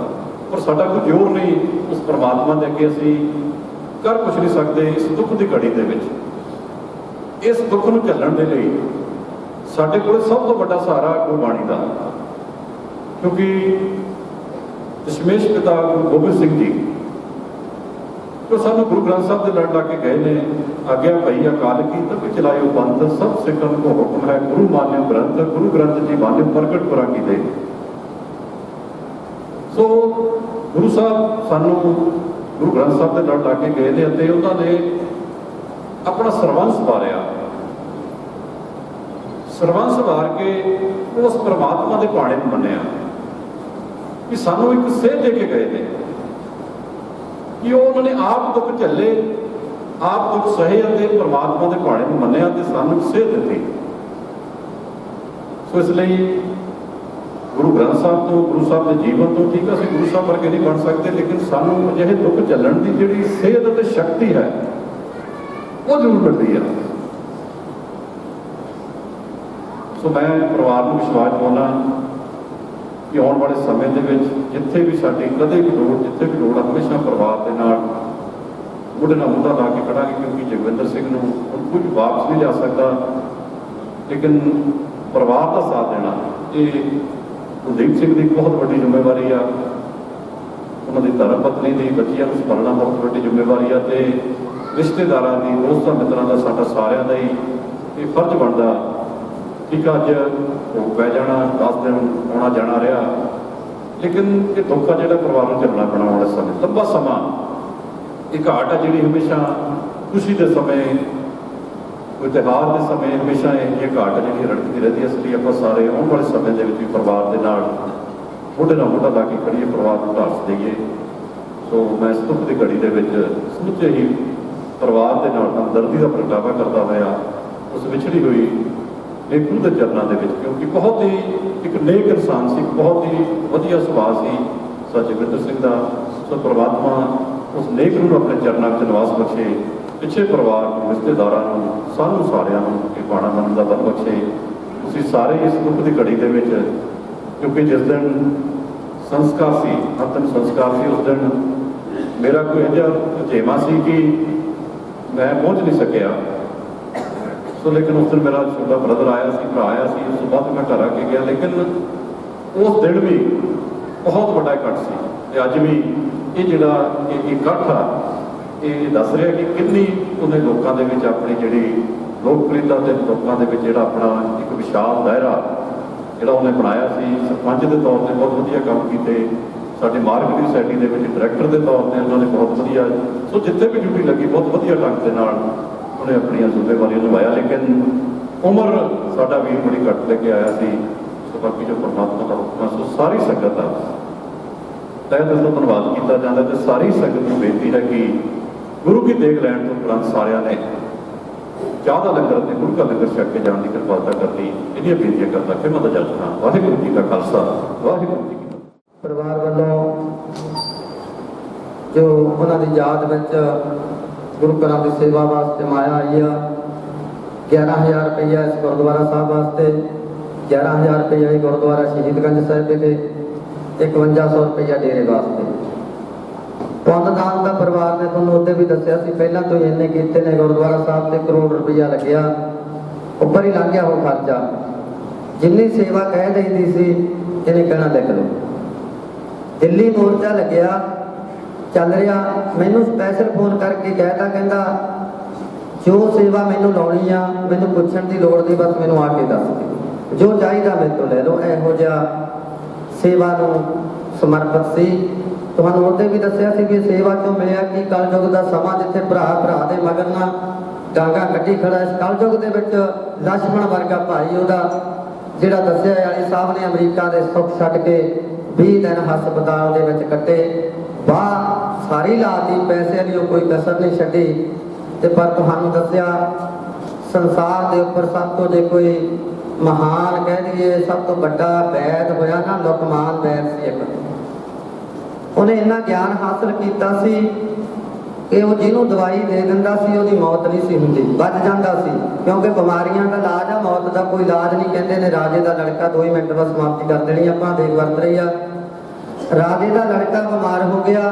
ਪਰ ਸਾਡਾ ਕੋਈ ਜ਼ੋਰ ਨਹੀਂ, ਉਸ ਪਰਮਾਤਮਾ ਦੇ ਅੱਗੇ ਅਸੀਂ ਕਰ ਕੁਛ ਨਹੀਂ ਸਕਦੇ। ਇਸ ਦੁੱਖ ਦੀ ਘੜੀ ਦੇ ਵਿੱਚ, ਇਸ ਦੁੱਖ ਨੂੰ ਝੱਲਣ ਦੇ ਲਈ ਸਾਡੇ ਕੋਲ ਸਭ ਤੋਂ ਵੱਡਾ ਸਹਾਰਾ ਗੁਰਬਾਣੀ ਦਾ, ਕਿਉਂਕਿ ਦਸ਼ਮੇਸ਼ ਪਿਤਾ ਗੁਰੂ ਗੋਬਿੰਦ ਸਿੰਘ ਜੀ ਜੋ ਸਾਨੂੰ ਗੁਰੂ ਗ੍ਰੰਥ ਸਾਹਿਬ ਦੇ ਲੜ ਲਾ ਕੇ ਗਏ ਨੇ, ਆਗਿਆ ਭਈ ਅਕਾਲ ਕੀ ਤਬ ਚਲਾਇਓ ਪੰਥ, ਸਭ ਸਿੱਖਾਂ ਕੋ ਹੁਕਮ ਹੈ ਗੁਰੂ ਮਾਨਿਓ ਗ੍ਰੰਥ, ਗੁਰੂ ਗ੍ਰੰਥ ਜੀ ਮਾਨਿਓ ਪ੍ਰਗਟ ਪੁਰਾ ਕੀਤੇ। ਸੋ ਗੁਰੂ ਸਾਹਿਬ ਸਾਨੂੰ ਗੁਰੂ ਗ੍ਰੰਥ ਸਾਹਿਬ ਦੇ ਲੜ ਲਾ ਕੇ ਗਏ ਨੇ ਅਤੇ ਉਹਨਾਂ ਨੇ ਆਪਣਾ ਸਰਵੰਸ ਵਾਰਿਆ। ਸਰਵੰਸ ਵਾਰ ਕੇ ਉਸ ਪਰਮਾਤਮਾ ਦੇ ਭਾਣੇ ਨੂੰ ਮੰਨਿਆ ਕਿ ਸਾਨੂੰ ਇੱਕ ਸੇਧ ਦੇ ਕੇ ਗਏ ਨੇ ਕਿ ਉਹ ਉਹਨਾਂ ਨੇ ਆਪ ਦੁੱਖ ਝੱਲੇ, ਆਪ ਦੁੱਖ ਸਹੇ ਅਤੇ ਪਰਮਾਤਮਾ ਦੇ ਭਾਣੇ ਨੂੰ ਮੰਨਿਆ ਤੇ ਸਾਨੂੰ ਸੇਧ ਦਿੱਤੀ। ਸੋ ਇਸ ਲਈ ਗੁਰੂ ਗ੍ਰੰਥ ਸਾਹਿਬ ਤੋਂ, ਗੁਰੂ ਸਾਹਿਬ ਦੇ ਜੀਵਨ ਤੋਂ, ਠੀਕ ਅਸੀਂ ਗੁਰੂ ਸਾਹਿਬ ਵਰਗੇ ਨਹੀਂ ਬਣ ਸਕਦੇ, ਲੇਕਿਨ ਸਾਨੂੰ ਅਜਿਹੇ ਦੁੱਖ ਝੱਲਣ ਦੀ ਜਿਹੜੀ ਸੇਧ ਅਤੇ ਸ਼ਕਤੀ ਹੈ ਉਹ ਜ਼ਰੂਰ ਮਿਲਦੀ ਹੈ। ਸੋ ਮੈਂ ਪਰਿਵਾਰ ਨੂੰ ਵਿਸ਼ਵਾਸ ਦਿਵਾਉਣਾ ਕਿ ਆਉਣ ਵਾਲੇ ਸਮੇਂ ਦੇ ਵਿੱਚ ਜਿੱਥੇ ਵੀ ਸਾਡੀ ਕਦੇ ਵੀ ਲੋੜ, ਜਿੱਥੇ ਵੀ ਲੋੜ, ਹਮੇਸ਼ਾ ਪਰਿਵਾਰ ਦੇ ਨਾਲ ਮੋਢੇ ਨਾਲ ਮੋਢਾ ਲਾ ਕੇ ਖੜਾਂਗੇ, ਕਿਉਂਕਿ ਜਗਵਿੰਦਰ ਸਿੰਘ ਨੂੰ ਹੁਣ ਕੁਝ ਵਾਪਸ ਨਹੀਂ ਲਿਆ ਸਕਦਾ, ਲੇਕਿਨ ਪਰਿਵਾਰ ਦਾ ਸਾਥ ਦੇਣਾ ਇਹ ਕੁਲਦੀਪ ਸਿੰਘ ਦੀ ਬਹੁਤ ਵੱਡੀ ਜ਼ਿੰਮੇਵਾਰੀ ਆ। ਉਹਨਾਂ ਦੀ ਧਰਮ ਪਤਨੀ ਦੀ, ਬੱਚਿਆਂ ਨੂੰ ਸੰਭਾਲਣਾ ਬਹੁਤ ਵੱਡੀ ਜ਼ਿੰਮੇਵਾਰੀ ਆ, ਤੇ ਰਿਸ਼ਤੇਦਾਰਾਂ ਦੀ, ਦੋਸਤਾਂ ਮਿੱਤਰਾਂ ਦਾ, ਸਾਡਾ ਸਾਰਿਆਂ ਦਾ ਹੀ ਇਹ ਫਰਜ਼ ਬਣਦਾ। ਠੀਕ ਅੱਜ ਭੋਗ ਪੈ ਜਾਣਾ, 10 ਦਿਨ ਆਉਣਾ ਜਾਣਾ ਰਿਹਾ, ਲੇਕਿਨ ਇਹ ਦੁੱਖ ਆ ਜਿਹੜਾ ਪਰਿਵਾਰ ਨੂੰ ਝੱਲਣਾ ਪੈਣਾ ਵਾਲੇ ਸਮੇਂ, ਲੰਬਾ ਸਮਾਂ ਇਹ ਘਾਟ ਆ ਜਿਹੜੀ ਹਮੇਸ਼ਾ ਖੁਸ਼ੀ ਦੇ ਸਮੇਂ, ਕੋਈ ਤਿਉਹਾਰ ਦੇ ਸਮੇਂ ਹਮੇਸ਼ਾ ਇਹ ਘਾਟ ਆ ਜਿਹੜੀ ਰੜਕਦੀ ਰਹਿੰਦੀ ਹੈ। ਇਸ ਲਈ ਆਪਾਂ ਸਾਰੇ ਆਉਣ ਵਾਲੇ ਸਮੇਂ ਦੇ ਵਿੱਚ ਵੀ ਪਰਿਵਾਰ ਦੇ ਨਾਲ ਮੋਢੇ ਨਾਲ ਮੋਢਾ ਲਾ ਕੇ ਖੜੀਏ, ਪਰਿਵਾਰ ਨੂੰ ਢਾਸ ਦੇਈਏ। ਸੋ ਮੈਂ ਇਸ ਦੁੱਖ ਦੀ ਘੜੀ ਦੇ ਵਿੱਚ ਸਮੁੱਚੇ ਹੀ ਪਰਿਵਾਰ ਦੇ ਨਾਲ ਹਮਦਰਦੀ ਦਾ ਪ੍ਰਗਟਾਵਾ ਕਰਦਾ ਹੋਇਆ ਉਸ ਵਿਛੜੀ ਹੋਈ ਇਹ ਗੁਰੂ ਦੇ ਚਰਨਾਂ ਦੇ ਵਿੱਚ, ਕਿਉਂਕਿ ਬਹੁਤ ਹੀ ਇੱਕ ਨੇਕ ਇਨਸਾਨ ਸੀ, ਬਹੁਤ ਹੀ ਵਧੀਆ ਸੁਭਾਅ ਸੀ ਜਗਵਿੰਦਰ ਸਿੰਘ ਦਾ। ਸੋ ਪਰਮਾਤਮਾ ਉਸ ਨੇਕ ਨੂੰ ਆਪਣੇ ਚਰਨਾਂ ਵਿੱਚ ਨਿਵਾਸ ਬਖਸ਼ੇ, ਪਿੱਛੇ ਪਰਿਵਾਰ ਨੂੰ, ਰਿਸ਼ਤੇਦਾਰਾਂ ਨੂੰ, ਸਾਨੂੰ ਸਾਰਿਆਂ ਨੂੰ ਇਹ ਬਾਣਾ ਮੰਨਣ ਦਾ ਬਲ ਬਖਸ਼ੇ। ਤੁਸੀਂ ਸਾਰੇ ਇਸ ਦੁੱਖ ਦੀ ਘੜੀ ਦੇ ਵਿੱਚ, ਕਿਉਂਕਿ ਜਿਸ ਦਿਨ ਸੰਸਕਾਰ ਸੀ, ਅੰਤਿਮ ਸੰਸਕਾਰ ਸੀ, ਉਸ ਦਿਨ ਮੇਰਾ ਕੋਈ ਅਜਿਹਾ ਰੁਝੇਵਾਂ ਸੀ ਕਿ ਮੈਂ ਪਹੁੰਚ ਨਹੀਂ ਸਕਿਆ। ਸੋ ਲੇਕਿਨ ਉਸ ਦਿਨ ਮੇਰਾ ਛੋਟਾ ਬ੍ਰਦਰ ਆਇਆ ਸੀ, ਭਰਾ ਆਇਆ ਸੀ, ਉਸ ਤੋਂ ਬਾਅਦ ਮੈਂ ਘਰ ਆ ਕੇ ਗਿਆ, ਲੇਕਿਨ ਉਸ ਦਿਨ ਵੀ ਬਹੁਤ ਵੱਡਾ ਇਕੱਠ ਸੀ। ਤੇ ਅੱਜ ਵੀ ਇਹ ਜਿਹੜਾ ਇਹ ਇਕੱਠ ਆ ਇਹ ਦੱਸ ਰਿਹਾ ਕਿ ਕਿੰਨੀ ਉਹਨੇ ਲੋਕਾਂ ਦੇ ਵਿੱਚ ਆਪਣੀ ਜਿਹੜੀ ਲੋਕਪ੍ਰਿਯਤਾ ਤੇ ਲੋਕਾਂ ਦੇ ਵਿੱਚ ਜਿਹੜਾ ਆਪਣਾ ਇੱਕ ਵਿਸ਼ਾਲ ਦਾਇਰਾ ਜਿਹੜਾ ਉਹਨੇ ਬਣਾਇਆ ਸੀ। ਸਰਪੰਚ ਦੇ ਤੌਰ ਤੇ ਬਹੁਤ ਵਧੀਆ ਕੰਮ ਕੀਤੇ, ਸਾਡੇ ਮਾਰਕੀਟਿੰਗ ਸੋਸਾਇਟੀ ਦੇ ਵਿੱਚ ਡਾਇਰੈਕਟਰ ਦੇ ਤੌਰ ਤੇ ਉਹਨਾਂ ਨੇ ਬਹੁਤ ਵਧੀਆ, ਸੋ ਜਿੱਥੇ ਵੀ ਡਿਊਟੀ ਲੱਗੀ ਬਹੁਤ ਵਧੀਆ ਢੰਗ ਦੇ ਨਾਲ ਉਹਨੇ ਆਪਣੀਆਂ ਜ਼ਿੰਮੇਵਾਰੀਆਂ ਨਿਭਾਇਆ। ਲੇਕਿਨ ਉਮਰ ਸਾਡਾ ਵੀਰ ਬੜੀ ਘੱਟ ਲੈ ਕੇ ਆਇਆ ਸੀ। ਸੋ ਬਾਕੀ ਜੋ ਪਰਮਾਤਮਾ ਦਾ ਹੁਕਮ, ਸੋ ਸਾਰੀ ਸੰਗਤ ਦਾ ਤਹਿ ਦਿਲ ਤੋਂ ਧੰਨਵਾਦ ਕੀਤਾ ਜਾਂਦਾ ਤੇ ਸਾਰੀ ਸੰਗਤ ਨੂੰ ਬੇਨਤੀ ਹੈ ਕਿ ਗੁਰੂ ਕੀ ਦੇਖ ਲੈਣ ਤੋਂ ਉਪਰੰਤ ਸਾਰਿਆਂ ਨੇ ਚਾਹ ਦਾ ਲੰਗਰ ਤੇ ਗੁਰੂ ਦਾ ਲੰਗਰ ਛਕ ਕੇ ਜਾਣ ਦੀ ਕਿਰਪਾਲਤਾ ਕਰਨੀ, ਇਹਦੀਆਂ ਬੇਨਤੀਆਂ ਕਰਦਾ ਖਿਮਾ ਦਾ ਜਲ ਸੁਣਾ। ਵਾਹਿਗੁਰੂ ਜੀ ਕਾ ਖਾਲਸਾ, ਵਾਹਿਗੁਰੂ ਜੀ ਕੀ ਫਤਿਹ। ਪਰਿਵਾਰ ਵੱਲੋਂ ਜੋ ਉਹਨਾਂ ਦੀ ਯਾਦ ਵਿੱਚ ਗੁਰੂ ਘਰਾਂ ਦੀ ਸੇਵਾ ਵਾਸਤੇ ਮਾਇਆ ਆਈ ਆ, 11,000 ਰੁਪਈਆ ਇਸ ਗੁਰਦੁਆਰਾ ਸਾਹਿਬ ਵਾਸਤੇ, 11,000 ਰੁਪਈਆ ਗੁਰਦੁਆਰਾ ਸ਼ਹੀਦਗੰਜ ਸਾਹਿਬ ਵਿਖੇ, 5100 ਰੁਪਈਆ ਡੇਰੇ ਵਾਸਤੇ। ਪੁੰਨਦਾਨ ਦਾ ਪਰਿਵਾਰ ਨੇ ਤੁਹਾਨੂੰ ਉਹਦੇ ਵੀ ਦੱਸਿਆ ਸੀ, ਪਹਿਲਾਂ ਤੋਂ ਹੀ ਇੰਨੇ ਕੀਤੇ ਨੇ, ਗੁਰਦੁਆਰਾ ਸਾਹਿਬ ਤੇ ਕਰੋੜ ਰੁਪਈਆ ਲੱਗਿਆ, ਉੱਪਰ ਹੀ ਲੰਘ ਗਿਆ ਉਹ ਖਰਚਾ। ਜਿੰਨੀ ਸੇਵਾ ਕਹਿ ਦਈਦੀ ਸੀ ਇਹਨੇ ਕਹਿਣਾ ਲਿਖ ਲਓ। ਦਿੱਲੀ ਮੋਰਚਾ ਲੱਗਿਆ, ਚੱਲ ਰਿਹਾ, ਮੈਨੂੰ ਸਪੈਸ਼ਲ ਫੋਨ ਕਰਕੇ ਕਹਿਤਾ, ਕਹਿੰਦਾ ਜੋ ਸੇਵਾ ਮੈਨੂੰ ਲਾਉਣੀ ਆ ਮੈਨੂੰ ਪੁੱਛਣ ਦੀ ਲੋੜ ਨਹੀਂ, ਬਸ ਮੈਨੂੰ ਆ ਕੇ ਦੱਸ ਦਿਓ, ਜੋ ਚਾਹੀਦਾ ਮੇਰੇ ਤੋਂ ਲੈ ਲਓ। ਇਹੋ ਜਿਹਾ ਸੇਵਾ ਨੂੰ ਸਮਰਪਿਤ ਸੀ। ਤੁਹਾਨੂੰ ਉਹਦੇ ਵੀ ਦੱਸਿਆ ਸੀ ਵੀ ਸੇਵਾ ਚੋਂ ਮਿਲਿਆ ਕਿ ਕਲਯੁਗ ਦਾ ਸਮਾਂ ਜਿੱਥੇ ਭਰਾ ਭਰਾ ਦੇ ਮਗਰ ਨਾ ਡਾਂਗਾ ਕੱਢੀ ਖੜਾ। ਇਸ ਕਲਯੁਗ ਦੇ ਵਿੱਚ ਲਛਮਣ ਵਰਗਾ ਭਾਈ ਉਹਦਾ ਜਿਹੜਾ ਦੱਸਿਆ ਵਾਲੀ ਸਾਹਿਬ ਨੇ ਅਮਰੀਕਾ ਦੇ ਸੁੱਖ ਛੱਡ ਕੇ 20 ਦਿਨ ਹਸਪਤਾਲ ਦੇ ਵਿੱਚ ਕੱਟੇ, ਬਾਹ ਸਾਰੀ ਲਾਤੀ, ਪੈਸੇ ਲਈ ਕੋਈ ਕਸਰ ਨਹੀਂ ਛੱਡੀ। ਤੇ ਪਰ ਤੁਹਾਨੂੰ ਦੱਸਿਆ ਸੰਸਾਰ ਦੇ ਉੱਪਰ ਸਭ ਤੋਂ ਜੇ ਕੋਈ ਮਹਾਨ ਕਹਿ ਦਈਏ, ਸਭ ਤੋਂ ਵੱਡਾ ਵੈਦ ਹੋਇਆ ਨਾ, ਲੁਕਮਾਨ ਵੈਦ ਸੀ ਇੱਕ। ਉਹਨੇ ਇੰਨਾ ਗਿਆਨ ਹਾਸਲ ਕੀਤਾ ਸੀ ਕਿ ਉਹ ਜਿਹਨੂੰ ਦਵਾਈ ਦੇ ਦਿੰਦਾ ਸੀ ਉਹਦੀ ਮੌਤ ਨਹੀਂ ਸੀ ਹੁੰਦੀ, ਬਚ ਜਾਂਦਾ ਸੀ। ਕਿਉਂਕਿ ਬਿਮਾਰੀਆਂ ਦਾ ਇਲਾਜ ਆ, ਮੌਤ ਦਾ ਕੋਈ ਇਲਾਜ ਨਹੀਂ। ਕਹਿੰਦੇ ਨੇ ਰਾਜੇ ਦਾ ਲੜਕਾ 2 ਮਿੰਟ ਬਾਅਦ ਸਮਾਪਤੀ ਕਰ ਦੇਣੀ, ਆਪਾਂ ਦੇਖ ਵਰਤ ਰਹੀ ਆ। ਰਾਜੇ ਦਾ ਲੜਕਾ ਬਿਮਾਰ ਹੋ ਗਿਆ,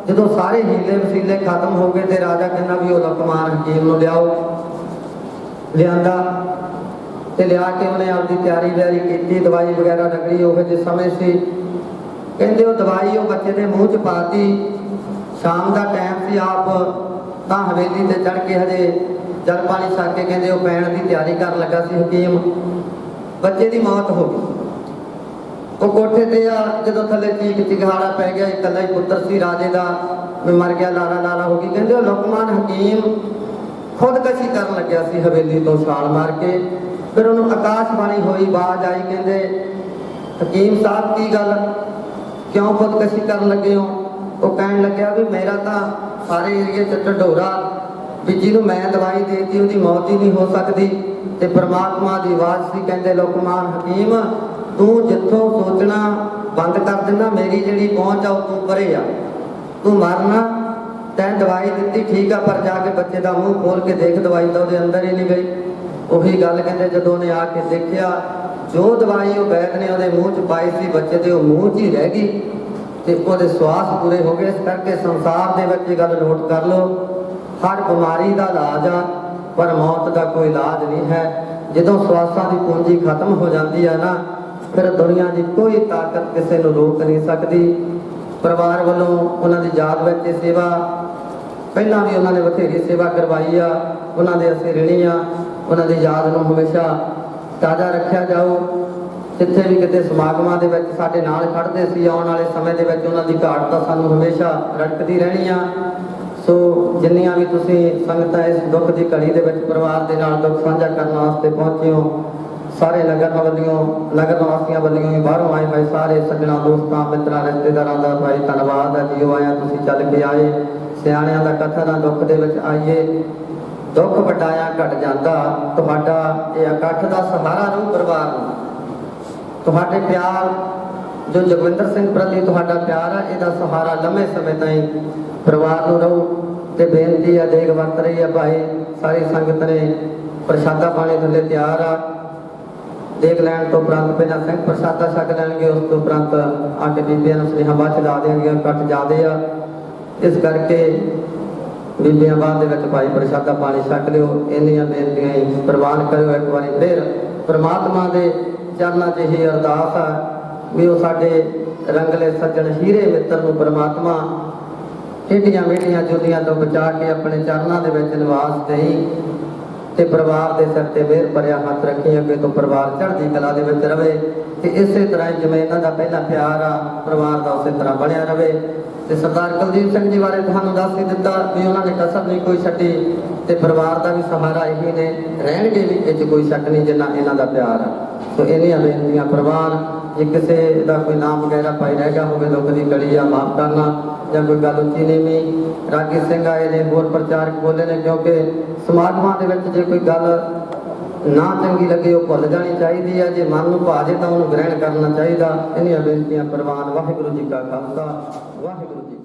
ਜਦੋਂ ਸਾਰੇ ਹੀਲੇ ਵਸੀਲੇ ਖਤਮ ਹੋ ਗਏ ਤੇ ਰਾਜਾ ਕਹਿੰਦਾ ਵੀ ਉਹ ਲੁਕਮਾਨ ਹਕੀਮ ਨੂੰ ਲਿਆਓ। ਲਿਆਂਦਾ ਤੇ ਲਿਆ ਕੇ ਉਹਨੇ ਆਪਦੀ ਤਿਆਰੀ ਵਿਆਰੀ ਕੀਤੀ, ਦਵਾਈ ਵਗੈਰਾ ਲੱਗਣੀ ਉਹ ਜਿਸ ਸਮੇਂ ਸੀ। ਕਹਿੰਦੇ ਉਹ ਦਵਾਈ ਉਹ ਬੱਚੇ ਦੇ ਮੂੰਹ 'ਚ ਪਾਤੀ। ਸ਼ਾਮ ਦਾ ਟਾਈਮ ਸੀ, ਆਪ ਤਾਂ ਹਵੇਲੀ ਤੇ ਚੜ੍ਹ ਕੇ ਹਜੇ ਜਲ ਪਾਣੀ ਛਕ ਕੇ ਕਹਿੰਦੇ ਉਹ ਪੈਣ ਦੀ ਤਿਆਰੀ ਕਰਨ ਲੱਗਾ ਸੀ ਹਕੀਮ। ਬੱਚੇ ਦੀ ਮੌਤ ਹੋ ਗਈ। ਉਹ ਕੋਠੇ ਤੇ ਆ, ਜਦੋਂ ਥੱਲੇ ਚੀਕ ਚਿਹਾੜਾ ਪੈ ਗਿਆ, ਇਕੱਲਾ ਹੀ ਪੁੱਤਰ ਸੀ ਰਾਜੇ ਦਾ, ਮਰ ਗਿਆ, ਲਾਲਾ ਲਾਲਾ ਹੋ ਗਈ। ਕਹਿੰਦੇ ਉਹ ਲੁਕਮਾਨ ਹਕੀਮ ਖੁਦਕਸ਼ੀ ਕਰਨ ਲੱਗਿਆ ਸੀ ਹਵੇਲੀ ਤੋਂ ਛਾਲ ਮਾਰ ਕੇ। ਫਿਰ ਉਹਨੂੰ ਆਕਾਸ਼ਬਾਣੀ ਹੋਈ, ਆਵਾਜ਼ ਆਈ, ਕਹਿੰਦੇ ਹਕੀਮ ਸਾਹਿਬ ਕੀ ਗੱਲ, ਕਿਉਂ ਖੁਦਕਸ਼ੀ ਕਰਨ ਲੱਗੇ ਹੋ? ਉਹ ਕਹਿਣ ਲੱਗਿਆ ਵੀ ਮੇਰਾ ਤਾਂ ਸਾਰੇ ਏਰੀਏ 'ਚ ਢਡੋਰਾ ਵੀ ਜਿਹਨੂੰ ਮੈਂ ਦਵਾਈ ਦੇਤੀ ਉਹਦੀ ਮੌਤ ਹੀ ਨਹੀਂ ਹੋ ਸਕਦੀ। ਤੇ ਪ੍ਰਮਾਤਮਾ ਦੀ ਆਵਾਜ਼ ਸੀ, ਕਹਿੰਦੇ ਲੋਕਮਾਨ ਹਕੀਮ ਤੂੰ ਜਿੱਥੋਂ ਸੋਚਣਾ ਬੰਦ ਕਰ ਦਿੰਦਾ, ਮੇਰੀ ਜਿਹੜੀ ਪਹੁੰਚ ਆ ਉਹ ਤੂੰ ਪਰੇ ਆ, ਤੂੰ ਮਰਨਾ, ਤੈਂ ਦਵਾਈ ਦਿੱਤੀ ਠੀਕ ਆ, ਪਰ ਜਾ ਕੇ ਬੱਚੇ ਦਾ ਮੂੰਹ ਖੋਲ ਕੇ ਦੇਖ, ਦਵਾਈ ਤਾਂ ਉਹਦੇ ਅੰਦਰ ਹੀ ਨਹੀਂ ਗਈ। ਉਹੀ ਗੱਲ ਕਹਿੰਦੇ ਜਦੋਂ ਉਹਨੇ ਆ ਕੇ ਦੇਖਿਆ ਜੋ ਦਵਾਈ ਉਹ ਵੈਦ ਨੇ ਉਹਦੇ ਮੂੰਹ 'ਚ ਪਾਈ ਸੀ ਬੱਚੇ ਦੇ ਉਹ ਮੂੰਹ 'ਚ ਹੀ ਰਹਿ ਗਈ ਤੇ ਉਹਦੇ ਸਵਾਸ ਪੂਰੇ ਹੋ ਗਏ। ਇਸ ਕਰਕੇ ਸੰਸਾਰ ਦੇ ਵਿੱਚ ਇਹ ਗੱਲ ਨੋਟ ਕਰ ਲਓ, ਹਰ ਬਿਮਾਰੀ ਦਾ ਇਲਾਜ ਆ ਪਰ ਮੌਤ ਦਾ ਕੋਈ ਇਲਾਜ ਨਹੀਂ ਹੈ। ਜਦੋਂ ਸਵਾਸਾਂ ਦੀ ਪੂੰਜੀ ਖਤਮ ਹੋ ਜਾਂਦੀ ਆ ਨਾ, ਫਿਰ ਦੁਨੀਆ ਦੀ ਕੋਈ ਤਾਕਤ ਕਿਸੇ ਨੂੰ ਰੋਕ ਨਹੀਂ ਸਕਦੀ। ਪਰਿਵਾਰ ਵੱਲੋਂ ਉਹਨਾਂ ਦੀ ਯਾਦ ਵਿੱਚ ਇਹ ਸੇਵਾ ਪਹਿਲਾਂ ਵੀ ਉਹਨਾਂ ਨੇ ਬਥੇਰੀ ਸੇਵਾ ਕਰਵਾਈ ਆ, ਉਹਨਾਂ ਦੇ ਅਸੀਂ ਰਿਣੀ ਆ। ਉਹਨਾਂ ਦੀ ਯਾਦ ਨੂੰ ਹਮੇਸ਼ਾ ਤਾਜ਼ਾ ਰੱਖਿਆ ਜਾਓ। ਜਿੱਥੇ ਵੀ ਕਿਤੇ ਸਮਾਗਮਾਂ ਦੇ ਵਿੱਚ ਸਾਡੇ ਨਾਲ ਖੜਦੇ ਸੀ, ਆਉਣ ਵਾਲੇ ਸਮੇਂ ਦੇ ਵਿੱਚ ਉਹਨਾਂ ਦੀ ਘਾਟ ਤਾਂ ਸਾਨੂੰ ਹਮੇਸ਼ਾ ਰੜਕਦੀ ਰਹਿਣੀ ਆ। ਸੋ ਜਿੰਨੀਆਂ ਵੀ ਤੁਸੀਂ ਸੰਗਤਾਂ ਇਸ ਦੁੱਖ ਦੀ ਘੜੀ ਦੇ ਵਿੱਚ ਪਰਿਵਾਰ ਦੇ ਨਾਲ ਦੁੱਖ ਸਾਂਝਾ ਕਰਨ ਵਾਸਤੇ ਪਹੁੰਚੇ ਹੋ, ਸਾਰੇ ਨਗਰ ਨਿਵਾਸੀਆਂ ਵੱਲੋਂ ਵੀ ਬਾਹਰੋਂ ਆਏ ਹੋਏ ਸਾਰੇ ਸੱਜਣਾ ਦੋਸਤਾਂ ਮਿੱਤਰਾਂ ਰਿਸ਼ਤੇਦਾਰਾਂ ਦਾ ਭਾਈ ਧੰਨਵਾਦ ਹੈ। ਜੀਓ ਆਇਆ, ਤੁਸੀਂ ਚੱਲ ਕੇ ਆਏ। ਸਿਆਣਿਆਂ ਦਾ ਕਥਨ ਆ, ਦੁੱਖ ਦੇ ਵਿੱਚ ਆਈਏ ਦੁੱਖ ਵਟਾਇਆ ਘਟ ਜਾਂਦਾ। ਤੁਹਾਡਾ ਇਹ ਇਕੱਠ ਦਾ ਸਹਾਰਾ ਰਹੂ ਪਰਿਵਾਰ ਨੂੰ। ਤੁਹਾਡੇ ਪਿਆਰ ਜੋ ਜਗਵਿੰਦਰ ਸਿੰਘ ਪ੍ਰਤੀ ਤੁਹਾਡਾ ਪਿਆਰ ਆ, ਇਹਦਾ ਸਹਾਰਾ ਲੰਮੇ ਸਮੇਂ ਤਾਈਂ ਪਰਿਵਾਰ ਨੂੰ ਰਹੂ। ਤੇ ਬੇਨਤੀ ਆ, ਦੇਗ ਵਰਤ ਰਹੀ ਆ ਭਾਈ, ਸਾਰੀ ਸੰਗਤ ਨੇ ਪ੍ਰਸ਼ਾਦਾ ਪਾਣੀ ਥੱਲੇ ਤਿਆਰ ਆ। ਦੇਖ ਲੈਣ ਤੋਂ ਉਪਰੰਤ ਪਹਿਲਾਂ ਸਿੰਘ ਪ੍ਰਸ਼ਾਦਾ ਛਕ ਲੈਣਗੇ, ਉਸ ਤੋਂ ਉਪਰੰਤ ਆ ਕੇ ਬੀਬੀਆਂ ਨੂੰ ਸੁਨੇਹਾ ਬਾਅਦ ਚ ਲਾ ਦੇਣਗੀਆਂ, ਕੱਟ ਜਾਦੇ ਆ। ਇਸ ਕਰਕੇ ਬੀਬੀਆਂ ਬਾਅਦ ਦੇ ਵਿੱਚ ਭਾਈ ਪ੍ਰਸ਼ਾਦਾ ਪਾਣੀ ਛਕ ਲਿਓ। ਇੰਨੀਆਂ ਬੇਨਤੀਆਂ ਹੀ ਪ੍ਰਵਾਨ ਕਰਿਓ। ਇੱਕ ਵਾਰੀ ਫਿਰ ਪ੍ਰਮਾਤਮਾ ਦੇ ਚਰਨਾਂ 'ਚ ਹੀ ਅਰਦਾਸ ਆ ਵੀ ਉਹ ਸਾਡੇ ਰੰਗਲੇ ਸੱਜਣ ਹੀਰੇ ਮਿੱਤਰ ਨੂੰ ਪ੍ਰਮਾਤਮਾ ਟੇਢੀਆਂ ਮੇਢੀਆਂ ਜੁਲੀਆਂ ਤੋਂ ਬਚਾ ਕੇ ਆਪਣੇ ਚਰਨਾਂ ਦੇ ਵਿੱਚ ਨਿਵਾਸ ਦੇਈ ਤੇ ਪਰਿਵਾਰ ਦੇ ਸਿਰ ਤੇ ਮਿਹਰ ਭਰਿਆ ਹੱਥ ਰੱਖੀ, ਅੱਗੇ ਤੋਂ ਪਰਿਵਾਰ ਚੜ੍ਹਦੀ ਕਲਾ ਦੇ ਵਿੱਚ ਰਵੇ। ਤੇ ਇਸੇ ਤਰ੍ਹਾਂ ਜਿਵੇਂ ਇਹਨਾਂ ਦਾ ਪਹਿਲਾ ਪਿਆਰ ਆ ਪਰਿਵਾਰ ਦਾ ਉਸੇ ਤਰ੍ਹਾਂ ਬਣਿਆ ਰਵੇ। ਤੇ ਸਰਦਾਰ ਕੁਲਦੀਪ ਸਿੰਘ ਜੀ ਬਾਰੇ ਤੁਹਾਨੂੰ ਦੱਸ ਹੀ ਦਿੱਤਾ ਵੀ ਉਹਨਾਂ ਨੇ ਕਸਰ ਨਹੀਂ ਕੋਈ ਛੱਡੀ ਤੇ ਪਰਿਵਾਰ ਦਾ ਵੀ ਸਹਾਰਾ ਇਹੀ ਨੇ, ਰਹਿਣਗੇ ਵੀ, ਇਹ 'ਚ ਕੋਈ ਸ਼ੱਕ ਨਹੀਂ ਜਿੰਨਾ ਇਹਨਾਂ ਦਾ ਪਿਆਰ ਆ। ਸੋ ਇਹਨੀਆਂ ਬੇਨਤੀਆਂ ਪਰਿਵਾਰ, ਜੇ ਕਿਸੇ ਦਾ ਕੋਈ ਨਾਮ ਵਗੈਰਾ ਪਾਈ ਰਹਿ ਗਿਆ ਹੋਵੇ ਦੁੱਖ ਦੀ ਘੜੀ ਆ, ਮਾਫ ਕਰਨਾ, ਜਾਂ ਕੋਈ ਗੱਲ ਉੱਚੀ ਨੀਵੀਂ ਰਾਗੀ ਸਿੰਘ ਆਏ ਨੇ, ਹੋਰ ਪ੍ਰਚਾਰਕ ਬੋਲੇ ਨੇ, ਕਿਉਂਕਿ ਸਮਾਗਮਾਂ ਦੇ ਵਿੱਚ ਜੇ ਕੋਈ ਗੱਲ ਨਾ ਚੰਗੀ ਲੱਗੇ ਉਹ ਭੁੱਲ ਜਾਣੀ ਚਾਹੀਦੀ ਹੈ, ਜੇ ਮਨ ਨੂੰ ਭਾਜੇ ਤਾਂ ਉਹਨੂੰ ਗ੍ਰਹਿਣ ਕਰਨਾ ਚਾਹੀਦਾ। ਇਹਨੀਆਂ ਬੇਨਤੀਆਂ ਪ੍ਰਵਾਨ। ਵਾਹਿਗੁਰੂ ਜੀ ਕਾ ਖਾਲਸਾ, ਵਾਹਿਗੁਰੂ ਜੀ।